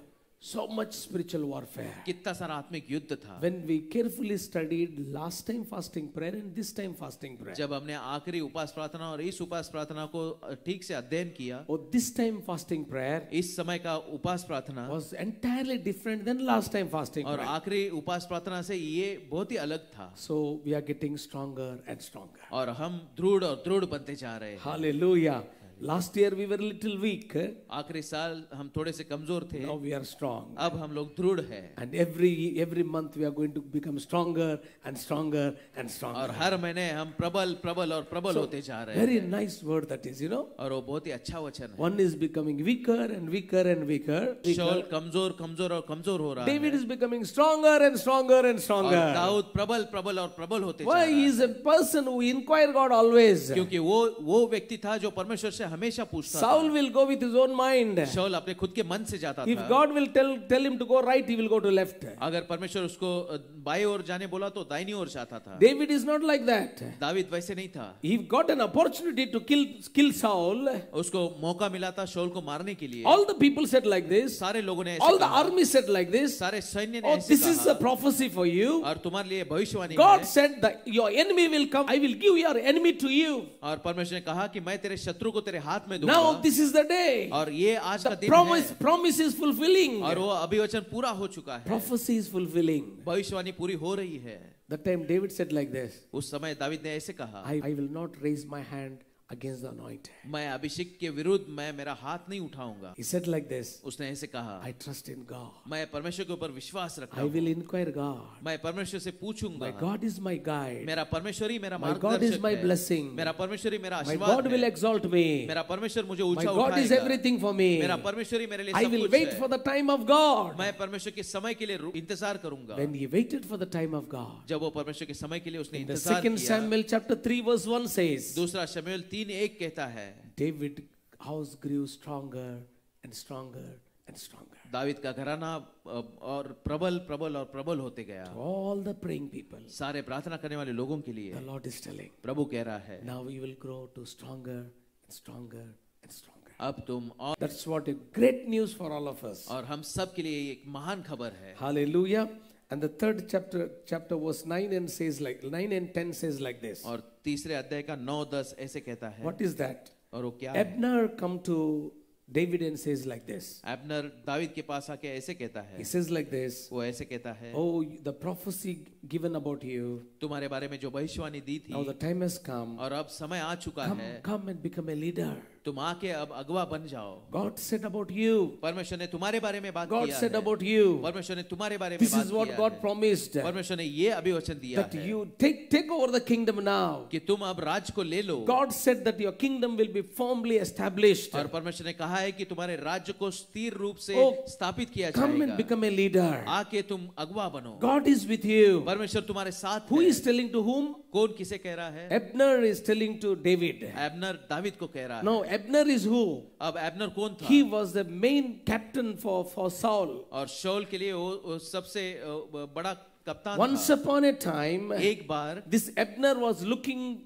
S1: So much spiritual warfare.
S2: कितना सारा आत्मिक युद्ध था।
S1: When we carefully studied last time fasting prayer and this time fasting prayer.
S2: जब हमने आखिरी उपवास प्रार्थना और इस उपवास प्रार्थना को ठीक से अध्ययन किया,
S1: Oh, this time fasting prayer
S2: इस समय का उपवास प्रार्थना
S1: was entirely different than last time fasting
S2: और
S1: prayer.
S2: आखिरी उपवास प्रार्थना से ये बहुत ही अलग था।
S1: So we are getting stronger and stronger.
S2: और हम दृढ़ और दृढ़ बनते जा रहे हैं।
S1: Hallelujah. Last year we were a little weak.
S2: आखिरी साल हम थोड़े से कमजोर थे,
S1: Now we are strong.
S2: अब हम लोग दृढ़ हैं।
S1: And every month we are going to become stronger and stronger and
S2: और
S1: stronger.
S2: हर महीने हम प्रबल प्रबल और प्रबल होते जा रहे हैं।
S1: Very nice word that is, you know.
S2: और वो बहुत ही अच्छा वचन है।
S1: One is becoming weaker and weaker and weaker.
S2: शाऊल कमजोर कमजोर और कमजोर हो रहा
S1: David
S2: है।
S1: is becoming stronger and stronger and
S2: और
S1: stronger.
S2: दाऊद प्रबल प्रबल और प्रबल होते जा
S1: Why?
S2: रहा
S1: He
S2: है।
S1: is a person who inquire God always.
S2: क्योंकि वो व्यक्ति था जो परमेश्वर से हमेशा पूछता
S1: Saul
S2: था।
S1: will go with his own mind.
S2: शाऊल अपने खुद के मन से जाता
S1: If
S2: था।
S1: God will tell him to go right, he will go to left.
S2: अगर परमेश्वर उसको बाएं ओर जाने बोला तो दाहिनी ओर जाता था।
S1: David is not like that.
S2: David वैसे नहीं था।
S1: He got an opportunity to kill Saul.
S2: उसको मौका मिला था शाऊल को मारने के लिए।
S1: All the people said like this.
S2: सारे लोगों ने
S1: All
S2: ऐसे
S1: the
S2: कहा।
S1: army said like this.
S2: सारे सैन्य ने
S1: Oh,
S2: ऐसे
S1: this is a
S2: कहा।
S1: prophecy for you.
S2: और तुम्हारे लिए भविष्यवाणी
S1: God
S2: है।
S1: said that your enemy will come. I will give your enemy to you.
S2: और परमेश्वर ने कहा कि मैं तेरे शत्रु को तेरे हाथ में
S1: Now
S2: दूंगा।
S1: this is the day.
S2: और ये आज का
S1: The
S2: दिन
S1: promise is fulfilling.
S2: है। और वो अभिवचन पूरा हो चुका है।
S1: Prophecy is fulfilling.
S2: भविष्यवाणी पूरी हो रही है।
S1: That time David said like this.
S2: उस समय दावीद ने ऐसे कहा,
S1: I will not raise my hand against the anointed.
S2: मैं अभिषेक के विरुद्ध मैं मेरा हाथ नहीं उठाऊंगा।
S1: He said like this.
S2: उसने ऐसे कहा,
S1: I trust in God.
S2: मैं परमेश्वर के ऊपर विश्वास रखता
S1: I
S2: हूँ।
S1: will inquire God.
S2: मैं परमेश्वर से पूछूंगा।
S1: My God is my guide.
S2: मेरा परमेश्वर ही मेरा
S1: My God is
S2: मार्गदर्शक
S1: my
S2: है।
S1: blessing.
S2: मेरा परमेश्वर ही मेरा
S1: My
S2: आशीर्वाद
S1: God will
S2: है।
S1: exalt me.
S2: मेरा परमेश्वर मुझे
S1: My
S2: ऊंचा
S1: God is
S2: उठाएगा।
S1: everything for me.
S2: मेरा परमेश्वर ही मेरे लिए
S1: I
S2: सब
S1: will
S2: कुछ
S1: wait
S2: है।
S1: for the time of God.
S2: मैं परमेश्वर के समय के लिए इंतजार करूंगा।
S1: When he waited for the time of God.
S2: जब वो परमेश्वर के समय के लिए उसने
S1: The
S2: इंतजार
S1: second
S2: किया।
S1: Samuel chapter 3 verse 1 says.
S2: दूसरा शमूएल 3:1 कहता है,
S1: David house grew stronger and stronger and stronger.
S2: David का घराना और प्रबल प्रबल और प्रबल होते गया।
S1: To all the praying people,
S2: सारे प्रार्थना करने वाले लोगों के
S1: the
S2: लिए
S1: Lord is telling,
S2: प्रभु कह रहा है,
S1: now we will grow to stronger and stronger and stronger.
S2: अब तुम और
S1: That's what a great news for all of us.
S2: हम सब के लिए एक महान खबर है।
S1: Hallelujah. And the third chapter verse 9 and 10 says like this.
S2: और तीसरे अध्याय का 9-10 ऐसे कहता है।
S1: What is that?
S2: और वो क्या है?
S1: Abner come to David and says like this.
S2: अब्नर David के पास आके ऐसे कहता है।
S1: He says like this.
S2: वो ऐसे कहता है,
S1: Oh, the prophecy given about you.
S2: तुम्हारे बारे में जो भविष्यवाणी दी थी,
S1: Now the time has come.
S2: और अब समय आ चुका है,
S1: Come and become a leader.
S2: तुम आके अब अगवा बन जाओ।
S1: God said about you.
S2: परमेश्वर ने तुम्हारे बारे में बात
S1: God
S2: किया
S1: said
S2: है।
S1: about you.
S2: परमेश्वर ने तुम्हारे बारे में
S1: This
S2: बात
S1: is what
S2: किया
S1: God
S2: है।
S1: promised.
S2: परमेश्वर ने ये अभिवचन दिया
S1: That
S2: है
S1: you take over the kingdom now.
S2: कि तुम अब राज को ले लो।
S1: God said that your kingdom will be firmly established.
S2: और परमेश्वर ने कहा है कि तुम्हारे राज्य को स्थिर रूप से
S1: Oh,
S2: स्थापित किया
S1: Come and
S2: जाएगा।
S1: become a leader.
S2: आके तुम अगवा बनो।
S1: God is with you.
S2: परमेश्वर तुम्हारे साथ
S1: Who
S2: है।
S1: is telling to whom?
S2: कौन किसे कह रहा है?
S1: Abner is telling to David.
S2: अब्नर David को कह रहा है।
S1: No, Abner is who?
S2: अब अब्नर कौन था?
S1: He was the main captain for Saul.
S2: और शाऊल के लिए वो सबसे बड़ा कप्तान
S1: Once
S2: था।
S1: upon a time,
S2: एक बार
S1: this Abner was looking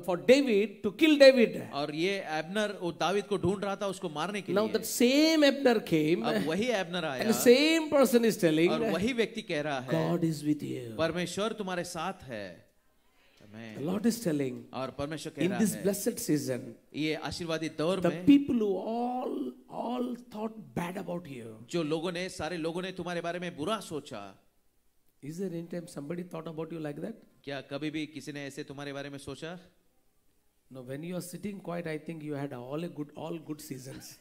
S1: for David to kill David.
S2: और ये अब्नर वो दावीद को ढूंढ रहा था उसको मारने के
S1: Now
S2: लिए।
S1: that same Abner came,
S2: अब वही अब्नर आया
S1: and the same person is telling,
S2: और वही व्यक्ति कह रहा है,
S1: God is with you.
S2: परमेश्वर तुम्हारे साथ है।
S1: The Lord is telling,
S2: और परमेश्वर कह
S1: in
S2: रहा
S1: this
S2: है,
S1: blessed season,
S2: ये आशीर्वादित दौर
S1: the
S2: में
S1: people who all thought bad about you.
S2: जो लोगों ने सारे लोगों ने तुम्हारे बारे में बुरा सोचा,
S1: Is there any time somebody thought about you like that?
S2: क्या कभी भी किसी ने ऐसे तुम्हारे बारे में सोचा?
S1: No, when you are sitting quiet, I think you had all good seasons.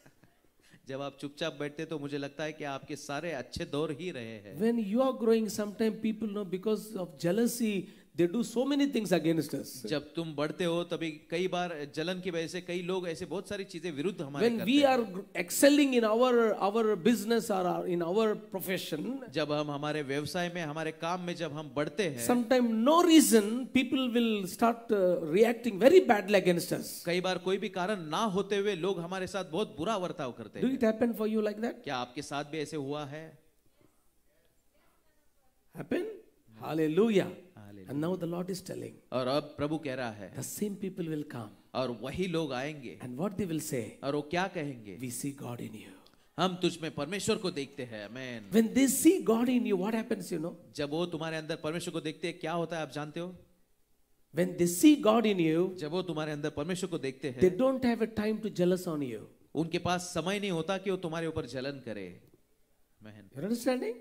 S2: जब आप चुपचाप बैठते तो मुझे लगता है कि आपके सारे अच्छे दौर ही रहे हैं।
S1: When you are growing, sometimes people know because of jealousy, they do so many things against us.
S2: जब तुम बढ़ते हो तभी कई बार जलन की वजह से कई लोग ऐसे बहुत सारी चीजें विरुद्ध हमारे
S1: When
S2: करते
S1: we
S2: हैं।
S1: are excelling in our business or in our profession,
S2: जब हम हमारे व्यवसाय में हमारे काम में जब हम बढ़ते हैं,
S1: sometimes no reason people will start reacting very badly against us.
S2: कई बार कोई भी कारण ना होते हुए लोग हमारे साथ बहुत बुरा बर्ताव करते
S1: Do
S2: हैं।
S1: it happen for you like that?
S2: क्या आपके साथ भी ऐसे हुआ है?
S1: Happen? Hallelujah.
S2: Hallelujah.
S1: And now the Lord is telling,
S2: और अब प्रभु कह रहा है,
S1: the same people will come.
S2: और वही लोग आएंगे
S1: And what they will say,
S2: और वो क्या कहेंगे?
S1: we see God in you.
S2: हम तुझ में परमेश्वर को देखते हैं। आमीन।
S1: When they see God in you, what happens, you know?
S2: जब वो तुम्हारे अंदर परमेश्वर को देखते हैं क्या होता है आप जानते हो?
S1: When they see God in you,
S2: जब वो तुम्हारे अंदर परमेश्वर को देखते
S1: they
S2: हैं
S1: don't have a time to jealous on you.
S2: उनके पास समय नहीं होता कि वो तुम्हारे ऊपर जलन करे। आमीन।
S1: You're understanding?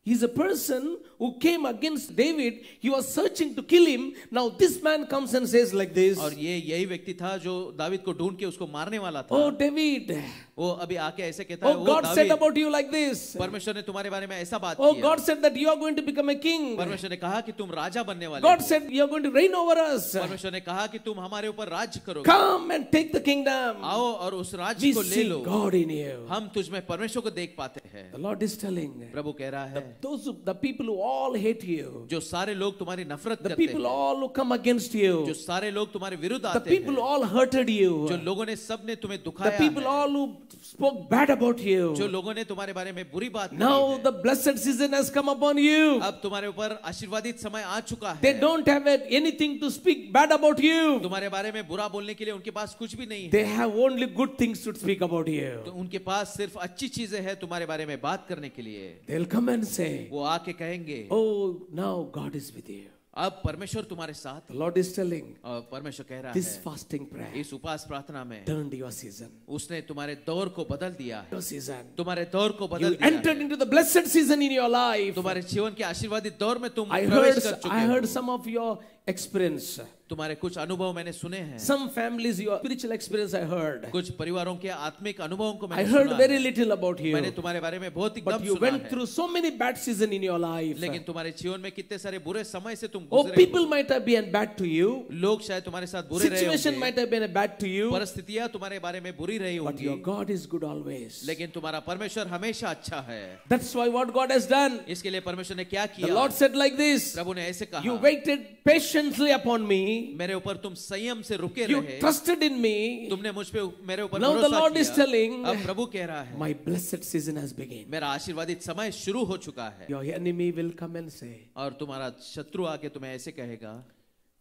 S1: He's a person who came against David. He was searching to kill him. Now this man comes and says like this.
S2: और ये यही व्यक्ति था जो दावीद को ढूंढ के उसको मारने वाला था।
S1: Oh David.
S2: वो अभी आके ऐसे कहता है,
S1: Oh
S2: O
S1: God said
S2: David,
S1: about you like this.
S2: परमेश्वर ने तुम्हारे बारे में ऐसा बात
S1: Oh
S2: किया।
S1: God said that you are going to become a king.
S2: परमेश्वर ने कहा कि तुम राजा बनने वाले
S1: God
S2: हो।
S1: said you are going to reign over us.
S2: परमेश्वर ने कहा कि तुम हमारे ऊपर राज्य करोगे।
S1: Come and take the kingdom.
S2: आओ और उस राज्य
S1: We
S2: को ले
S1: see
S2: low.
S1: God in you.
S2: हम तुझ में परमेश्वर को देख पाते हैं।
S1: The Lord is telling
S2: प्रभु कह रहा है,
S1: the people who all hate you,
S2: जो सारे लोग तुम्हारी नफरत
S1: the
S2: करते
S1: people
S2: हैं,
S1: all who come against you,
S2: जो सारे लोग तुम्हारे विरुद्ध
S1: the
S2: आते
S1: people
S2: हैं,
S1: all hurted you,
S2: जो लोगों ने सबने तुम्हें
S1: the
S2: दुखाया
S1: people
S2: है,
S1: all who spoke bad about
S2: जो
S1: you.
S2: लोगों ने तुम्हारे बारे में बुरी बात
S1: Now
S2: कही है,
S1: the blessed season has come upon you.
S2: अब तुम्हारे ऊपर आशीर्वादित समय आ चुका
S1: They
S2: है।
S1: don't have anything to speak bad about you.
S2: तुम्हारे बारे में बुरा बोलने के लिए उनके पास कुछ भी नहीं
S1: They
S2: है।
S1: have only good things to speak about
S2: तो
S1: you.
S2: उनके पास सिर्फ अच्छी चीजें हैं तुम्हारे बारे में बात करने के लिए।
S1: They'll come and say,
S2: वो आके कहेंगे,
S1: oh, now God is with you.
S2: अब परमेश्वर तुम्हारे साथ।
S1: The Lord is telling,
S2: और परमेश्वर कह रहा
S1: this
S2: है,
S1: fasting prayer
S2: इस उपवास प्रार्थना में
S1: turned your season.
S2: उसने तुम्हारे दौर को बदल दिया है।
S1: Your season.
S2: तुम्हारे दौर को बदल
S1: You
S2: दिया
S1: entered
S2: है।
S1: into the blessed season in your life.
S2: तुम्हारे जीवन के आशीर्वादित दौर में तुम
S1: I
S2: प्रवेश कर चुके
S1: heard
S2: हो।
S1: some of your experience.
S2: तुम्हारे कुछ अनुभव मैंने सुने हैं।
S1: Some families, your spiritual experience I heard.
S2: कुछ परिवारों के आत्मिक अनुभवों को
S1: I
S2: मैंने
S1: heard
S2: सुना
S1: very
S2: है।
S1: little about
S2: मैंने
S1: you.
S2: तुम्हारे बारे में बहुत ही
S1: But
S2: कम
S1: you
S2: सुना
S1: went
S2: है।
S1: through so many bad seasons in your life.
S2: लेकिन तुम्हारे जीवन में कितने सारे बुरे समय से तुम
S1: Oh,
S2: गुजरे
S1: people
S2: हो।
S1: might have been bad to you.
S2: लोग शायद तुम्हारे साथ बुरे रहे
S1: Situation
S2: होंगे।
S1: might have been bad to you.
S2: परिस्थितियां तुम्हारे बारे में बुरी रही
S1: But your
S2: होंगी।
S1: God is good always.
S2: लेकिन तुम्हारा परमेश्वर हमेशा अच्छा है।
S1: That's why what God has done.
S2: इसके लिए परमेश्वर ने क्या
S1: The
S2: किया?
S1: Lord said like this.
S2: प्रभु ने ऐसे
S1: You
S2: कहा,
S1: waited patiently upon me.
S2: मेरे ऊपर तुम संयम से रुके
S1: You
S2: रहे,
S1: trusted in me.
S2: तुमने मुझ पे मेरे ऊपर
S1: Now the
S2: भरोसा
S1: Lord is
S2: किया।
S1: telling,
S2: अब प्रभु कह रहा है,
S1: My blessed season has begun.
S2: मेरा आशीर्वादित समय शुरू हो चुका है।
S1: Your enemy will come and say,
S2: और तुम्हारा शत्रु आके तुम्हें ऐसे कहेगा,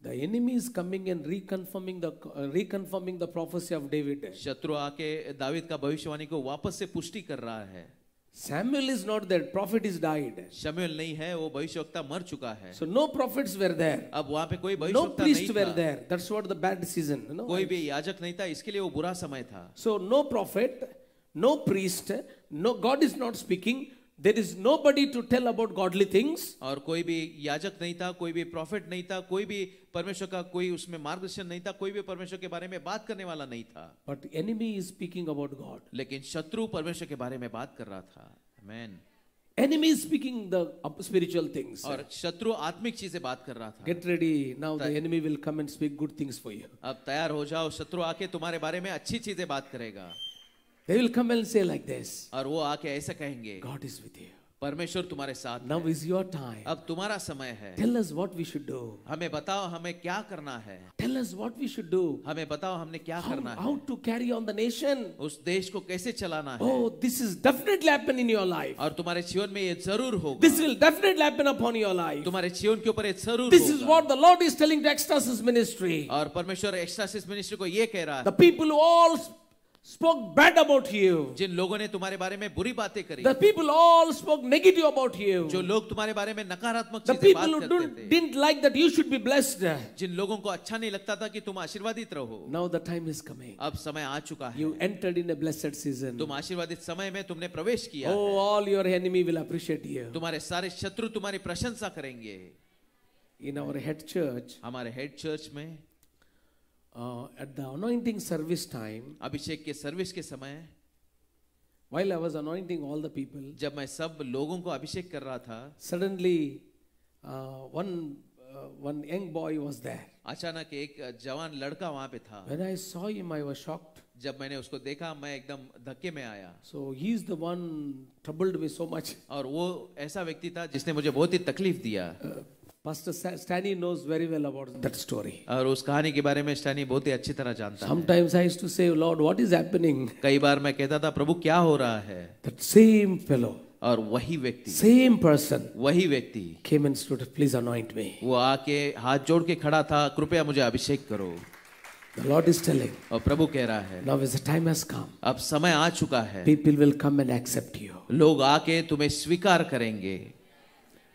S1: the enemy is coming and reconfirming the prophecy of David.
S2: शत्रु आके दावीद का भविष्यवाणी को वापस से पुष्टि कर रहा है।
S1: Samuel is not there. Prophet is died.
S2: शमूएल नहीं है, वो भविष्यवक्ता मर चुका है।
S1: So no prophets were there.
S2: अब वहां पे कोई
S1: No
S2: भविष्यवक्ता
S1: priests
S2: नहीं
S1: were
S2: था,
S1: there. That's what the bad season. You know?
S2: कोई भी याजक नहीं था, इसके लिए वो बुरा समय था।
S1: So no prophet, no priest, no God is not speaking. There is nobody to tell about godly things.
S2: और कोई भी याजक नहीं था, कोई भी प्रॉफिट नहीं था, कोई भी परमेश्वर का कोई उसमें मार्गदर्शन नहीं था, कोई भी परमेश्वर के बारे में बात करने वाला नहीं था।
S1: But enemy is speaking about God.
S2: लेकिन शत्रु परमेश्वर के बारे में बात कर रहा था। आमीन।
S1: Enemy is speaking the spiritual things.
S2: और शत्रु आत्मिक चीजें बात कर रहा था।
S1: Get ready. Now the enemy will come and speak good things for you.
S2: अब तैयार हो जाओ, शत्रु आके तुम्हारे बारे में अच्छी चीजें बात करेगा।
S1: They will come and say like this.
S2: और वो आके ऐसा कहेंगे,
S1: God is with you.
S2: परमेश्वर तुम्हारे साथ
S1: Now
S2: है।
S1: is your time.
S2: अब तुम्हारा समय है।
S1: Tell us what we should do.
S2: हमें बताओ हमें क्या करना है।
S1: Tell us what we should do.
S2: हमें बताओ हमने क्या करना
S1: How
S2: है।
S1: to carry on the nation.
S2: उस देश को कैसे चलाना है।
S1: Oh, this is definitely happen in your life.
S2: और तुम्हारे जीवन में ये जरूर होगा।
S1: This will definitely happen upon your life.
S2: तुम्हारे जीवन के ऊपर ये जरूर
S1: This is
S2: होगा।
S1: what the Lord is telling to Ecstasis ministry.
S2: और परमेश्वर एक्स्ट्रासिस मिनिस्ट्री को ये कह रहा
S1: The
S2: है,
S1: people who all spoke bad about you.
S2: जिन लोगों ने तुम्हारे बारे में बुरी बातें करी,
S1: The people all spoke negative about you.
S2: जो लोग तुम्हारे बारे में नकारात्मक
S1: The
S2: चीजें
S1: people
S2: बात
S1: who
S2: करते थे,
S1: didn't like that you should be blessed.
S2: जिन लोगों को अच्छा नहीं लगता था कि तुम आशीर्वादित रहो,
S1: Now the time is coming.
S2: अब समय आ चुका है।
S1: You entered in a blessed season.
S2: तुम आशीर्वादित समय में तुमने प्रवेश किया
S1: Oh,
S2: है।
S1: all your enemy will appreciate you.
S2: तुम्हारे सारे शत्रु तुम्हारी प्रशंसा करेंगे।
S1: In our head church,
S2: हमारे हेड चर्च में
S1: at the anointing service time,
S2: अभिषेक के सर्विस के समय,
S1: while I was anointing all the people,
S2: जब मैं सब लोगों को अभिषेक कर रहा था,
S1: suddenly one young boy was there.
S2: अचानक एक जवान लड़का वहां पे था।
S1: When I saw him, I was shocked.
S2: जब मैंने उसको देखा, मैं एकदम धक्के में आया।
S1: So he is the one troubled me so much.
S2: और वो ऐसा व्यक्ति था जिसने मुझे बहुत ही तकलीफ दिया।
S1: Pastor Stanley knows very well about that story.
S2: और उस कहानी के बारे में स्टैनी बहुत ही अच्छी तरह जानता है।
S1: Sometimes I used to say, Lord, what is happening?
S2: कई बार मैं कहता था, प्रभु क्या हो रहा है?
S1: That same fellow,
S2: और वही व्यक्ति,
S1: same person
S2: वही व्यक्ति
S1: came and stood, please anoint me.
S2: वो आके हाथ जोड़ के खड़ा था, कृपया मुझे अभिषेक करो।
S1: The Lord is telling,
S2: और प्रभु कह रहा है
S1: now as the time has come,
S2: अब समय आ चुका है,
S1: people will come and accept you.
S2: लोग आके तुम्हें स्वीकार करेंगे.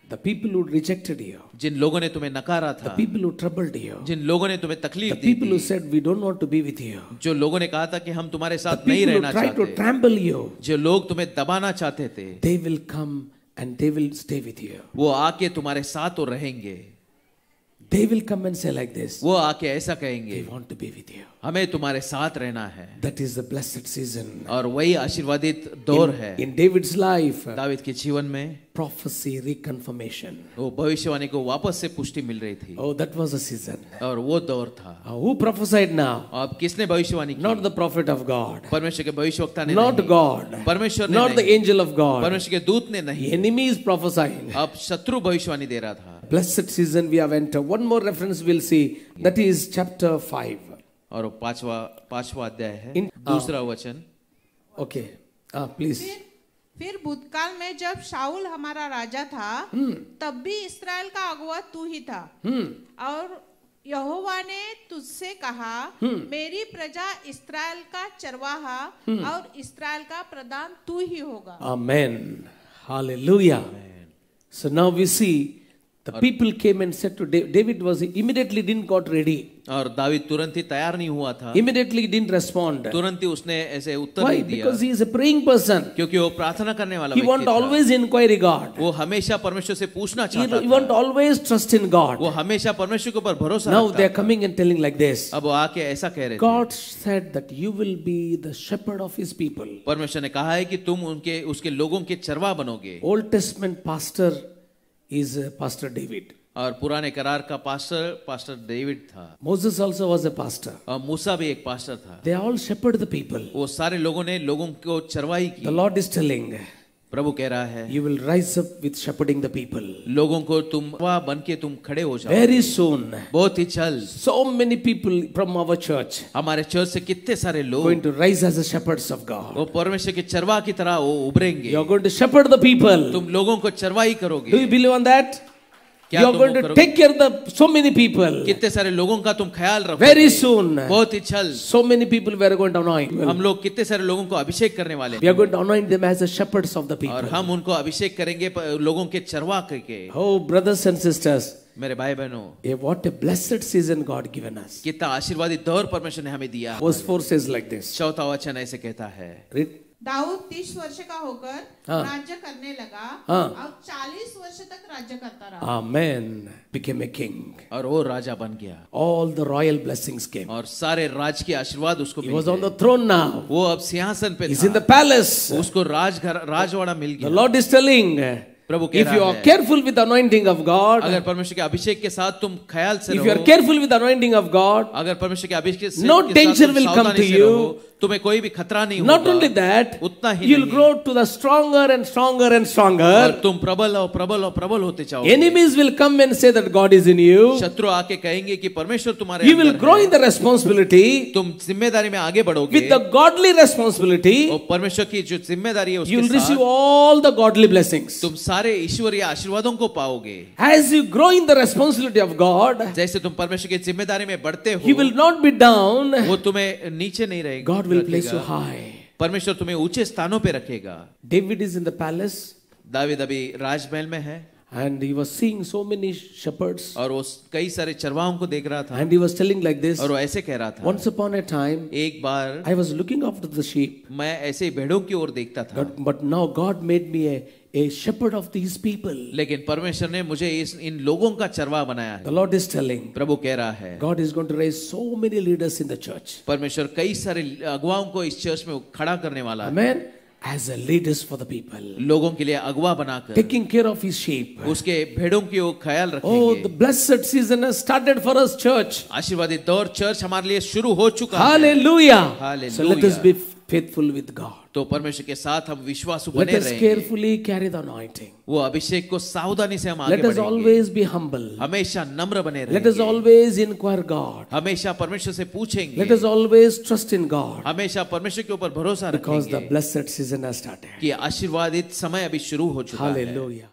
S1: The people who rejected you,
S2: जिन लोगों ने तुम्हें नकारा
S1: the
S2: था,
S1: people who troubled you,
S2: जिन लोगों ने तुम्हें
S1: the
S2: तकलीफ दी
S1: people who
S2: थी,
S1: said we don't want to be with you,
S2: जो लोगों ने कहा था कि हम तुम्हारे
S1: the
S2: साथ नहीं
S1: people who
S2: रहना
S1: tried to
S2: चाहते,
S1: trample you,
S2: जो लोग तुम्हें दबाना चाहते थे,
S1: they will come and they will stay with you.
S2: वो आके तुम्हारे साथ और रहेंगे.
S1: They will come and say like this,
S2: वो आके ऐसा कहेंगे,
S1: we want to be with you.
S2: हमें तुम्हारे साथ रहना है.
S1: That is the blessed season.
S2: और वही आशीर्वादित दौर है.
S1: In David's life,
S2: दावीद के जीवन में
S1: prophecy reconfirmation.
S2: वो भविष्यवाणी को वापस से पुष्टि मिल रही थी.
S1: Oh, that was a season.
S2: और वो दौर था.
S1: Who prophesied now?
S2: अब किसने भविष्यवाणी की?
S1: Not the prophet of God.
S2: परमेश्वर के भविष्यवक्ता ने
S1: Not
S2: नहीं.
S1: God.
S2: परमेश्वर ने
S1: Not the
S2: नहीं.
S1: angel of God.
S2: परमेश्वर के दूत ने
S1: The
S2: नहीं.
S1: enemy is prophesying.
S2: अब शत्रु भविष्यवाणी दे रहा था.
S1: Blessed season we have entered. One more reference we'll see. That is chapter 5.
S2: और वो पांचवा अध्याय है.
S1: In-
S2: दूसरा वचन.
S1: Okay. Please.
S3: फिर भूतकाल में जब शाऊल हमारा राजा था, तब भी इस्राएल का अगुआ तू ही था. और यहोवा ने तुझसे कहा, मेरी प्रजा इस्राएल का चरवाहा और इस्राएल का प्रधान तू ही होगा.
S1: Amen. Hallelujah. So now we see the people came and said to David, David was immediately didn't got ready.
S2: और दावीद तुरंत ही तैयार नहीं हुआ था.
S1: Immediately didn't respond.
S2: तुरंत ही उसने ऐसे उत्तर
S1: Why?
S2: नहीं दिया.
S1: Because he is a praying person.
S2: क्योंकि वो प्रार्थना करने वाला
S1: He
S2: व्यक्ति
S1: want
S2: था.
S1: always inquiry God.
S2: वो हमेशा परमेश्वर से पूछना
S1: He
S2: चाहता
S1: want
S2: था.
S1: always trust in God.
S2: वो हमेशा परमेश्वर के ऊपर भरोसा
S1: Now
S2: रखता
S1: they are
S2: था.
S1: coming and telling like this.
S2: अब वो आके ऐसा कह रहे थे.
S1: God said that you will be the shepherd of his people.
S2: परमेश्वर ने कहा है कि तुम उसके लोगों के चरवाह बनोगे.
S1: Old Testament pastor is Pastor David.
S2: और पुराने करार का पास्टर डेविड था.
S1: Moses also was a pastor.
S2: और मूसा भी एक पास्टर था.
S1: They all shepherd the people.
S2: वो सारे लोगों ने लोगों को चरवाही
S1: The
S2: की.
S1: Lord is telling,
S2: प्रभु कह रहा है,
S1: you will rise up with shepherding the people.
S2: लोगों को तुम चरवाह बन के तुम खड़े हो जाओ.
S1: Very soon,
S2: बहुत ही जल्द
S1: so many people from our church
S2: हमारे चर्च से कितने सारे
S1: going
S2: लोग
S1: to rise as the shepherds of God.
S2: वो परमेश्वर के चरवाह की तरह वो उभरेंगे.
S1: You are going to shepherd the people.
S2: तुम लोगों को चरवाही
S1: Do you
S2: करोगे.
S1: believe on that?
S2: क्या
S1: You are
S2: तुम
S1: going
S2: वो
S1: to
S2: करोगे?
S1: take care of the so many people.
S2: कितने सारे लोगों का तुम ख्याल रखोगे.
S1: Very soon,
S2: बहुत ही जल्द
S1: so many people we are going to anoint.
S2: हम लोग कितने सारे लोगों को अभिषेक करने वाले
S1: We are
S2: हैं.
S1: going to anoint them as the shepherds of the
S2: और
S1: people.
S2: हम उनको अभिषेक करेंगे लोगों के चरवाह के.
S1: Oh, brothers and sisters,
S2: मेरे भाई बहनों,
S1: what a blessed season God given us.
S2: कितना आशीर्वादित दौर परमेश्वर ने हमें दिया.
S1: Verse 4 says like this.
S2: चौथा वचन ऐसे कहता है.
S1: Read.
S3: दाऊद 30 वर्ष का होकर
S1: हाँ.
S3: राज्य करने लगा
S1: हाँ.
S3: और 40 वर्ष तक राज्य करता रहा.
S1: Amen. Became a king.
S2: और वो राजा बन गया.
S1: All the royal blessings came.
S2: और सारे राज के आशीर्वाद उसको
S1: He
S2: mill
S1: was on the
S2: गए.
S1: throne now.
S2: वो अब सिंहासन पे
S1: He's in the
S2: था.
S1: palace.
S2: उसको राजवाड़ा मिल
S1: The
S2: गया.
S1: Lord is telling,
S2: प्रभु कह
S1: if you
S2: रहा
S1: are
S2: है,
S1: careful with the anointing of God,
S2: अगर परमेश्वर के अभिषेक के साथ तुम ख्याल से
S1: if you are
S2: रहो,
S1: careful with the anointing of God,
S2: अगर परमेश्वर के अभिषेक से
S1: no
S2: के साथ
S1: danger
S2: तुम
S1: will come
S2: सावधानी
S1: to
S2: से
S1: you.
S2: रहो, तुम्हें कोई भी खतरा नहीं
S1: not
S2: होगा.
S1: only that,
S2: उतना ही
S1: you'll
S2: नहीं.
S1: grow to the stronger and stronger and
S2: और
S1: stronger.
S2: तुम प्रबल और प्रबल और प्रबल होते जाओगे.
S1: Enemies will come and say that God is in you.
S2: शत्रु आके कहेंगे कि परमेश्वर तुम्हारे
S1: You will
S2: अंदर
S1: grow
S2: है.
S1: in the responsibility
S2: तुम जिम्मेदारी में आगे बढ़ोगे.
S1: with the godly responsibility.
S2: और परमेश्वर की जो जिम्मेदारी है
S1: You will
S2: उसके
S1: receive
S2: साथ
S1: all the godly blessings.
S2: तुम सारे ईश्वरीय आशीर्वादों को पाओगे.
S1: As you grow in the responsibility of God,
S2: जैसे तुम परमेश्वर की जिम्मेदारी में बढ़ते
S1: He
S2: हो,
S1: will not be down.
S2: वो तुम्हें नीचे नहीं रहेगा.
S1: God will place you high.
S2: परमेश्वर तुम्हें ऊंचे स्थानों पे रखेगा.
S1: David is in the palace
S2: David अभी राजमहल में है
S1: and he was seeing so many shepherds
S2: और वो कई सारे चरवाहों को देख रहा था.
S1: and he was telling like this.
S2: और वो ऐसे कह रहा था,
S1: Once upon a time,
S2: एक बार
S1: I was looking after the sheep,
S2: मैं ऐसे ही भेड़ों की ओर देखता था,
S1: but now God made me a shepherd of these people.
S2: लेकिन परमेश्वर ने मुझे इन लोगों का चरवाह बनाया
S1: The
S2: है.
S1: Lord is telling,
S2: प्रभु कह रहा है,
S1: God is going to raise so many leaders in the church.
S2: परमेश्वर कई सारे अगुवाओं को इस चर्च में खड़ा करने वाला है.
S1: Amen. As a leaders for the people,
S2: लोगों के लिए अगुवा बनाकर
S1: taking care of his sheep.
S2: उसके भेड़ों की ओर ख्याल
S1: Oh, the
S2: रखेंगे.
S1: blessed season has started for us, church.
S2: आशीर्वादित दौर चर्च हमारे लिए शुरू हो चुका है.
S1: Hallelujah.
S2: Hallelujah.
S1: So let us be faithful with God.
S2: तो परमेश्वर के साथ हम विश्वासु
S1: Let
S2: बने
S1: us
S2: रहेंगे.
S1: carefully carry the anointing.
S2: वो अभिषेक को सावधानी से हम आगे
S1: Let us
S2: बढ़ेंगे.
S1: always be humble.
S2: हमेशा नम्र बने
S1: Let us
S2: रहेंगे.
S1: always inquire God.
S2: हमेशा परमेश्वर से पूछेंगे.
S1: Let us always trust in God.
S2: हमेशा परमेश्वर के ऊपर भरोसा
S1: Because the
S2: रखेंगे
S1: blessed season has started.
S2: कि आशीर्वादित समय अभी शुरू हो चुका है.
S1: Hallelujah.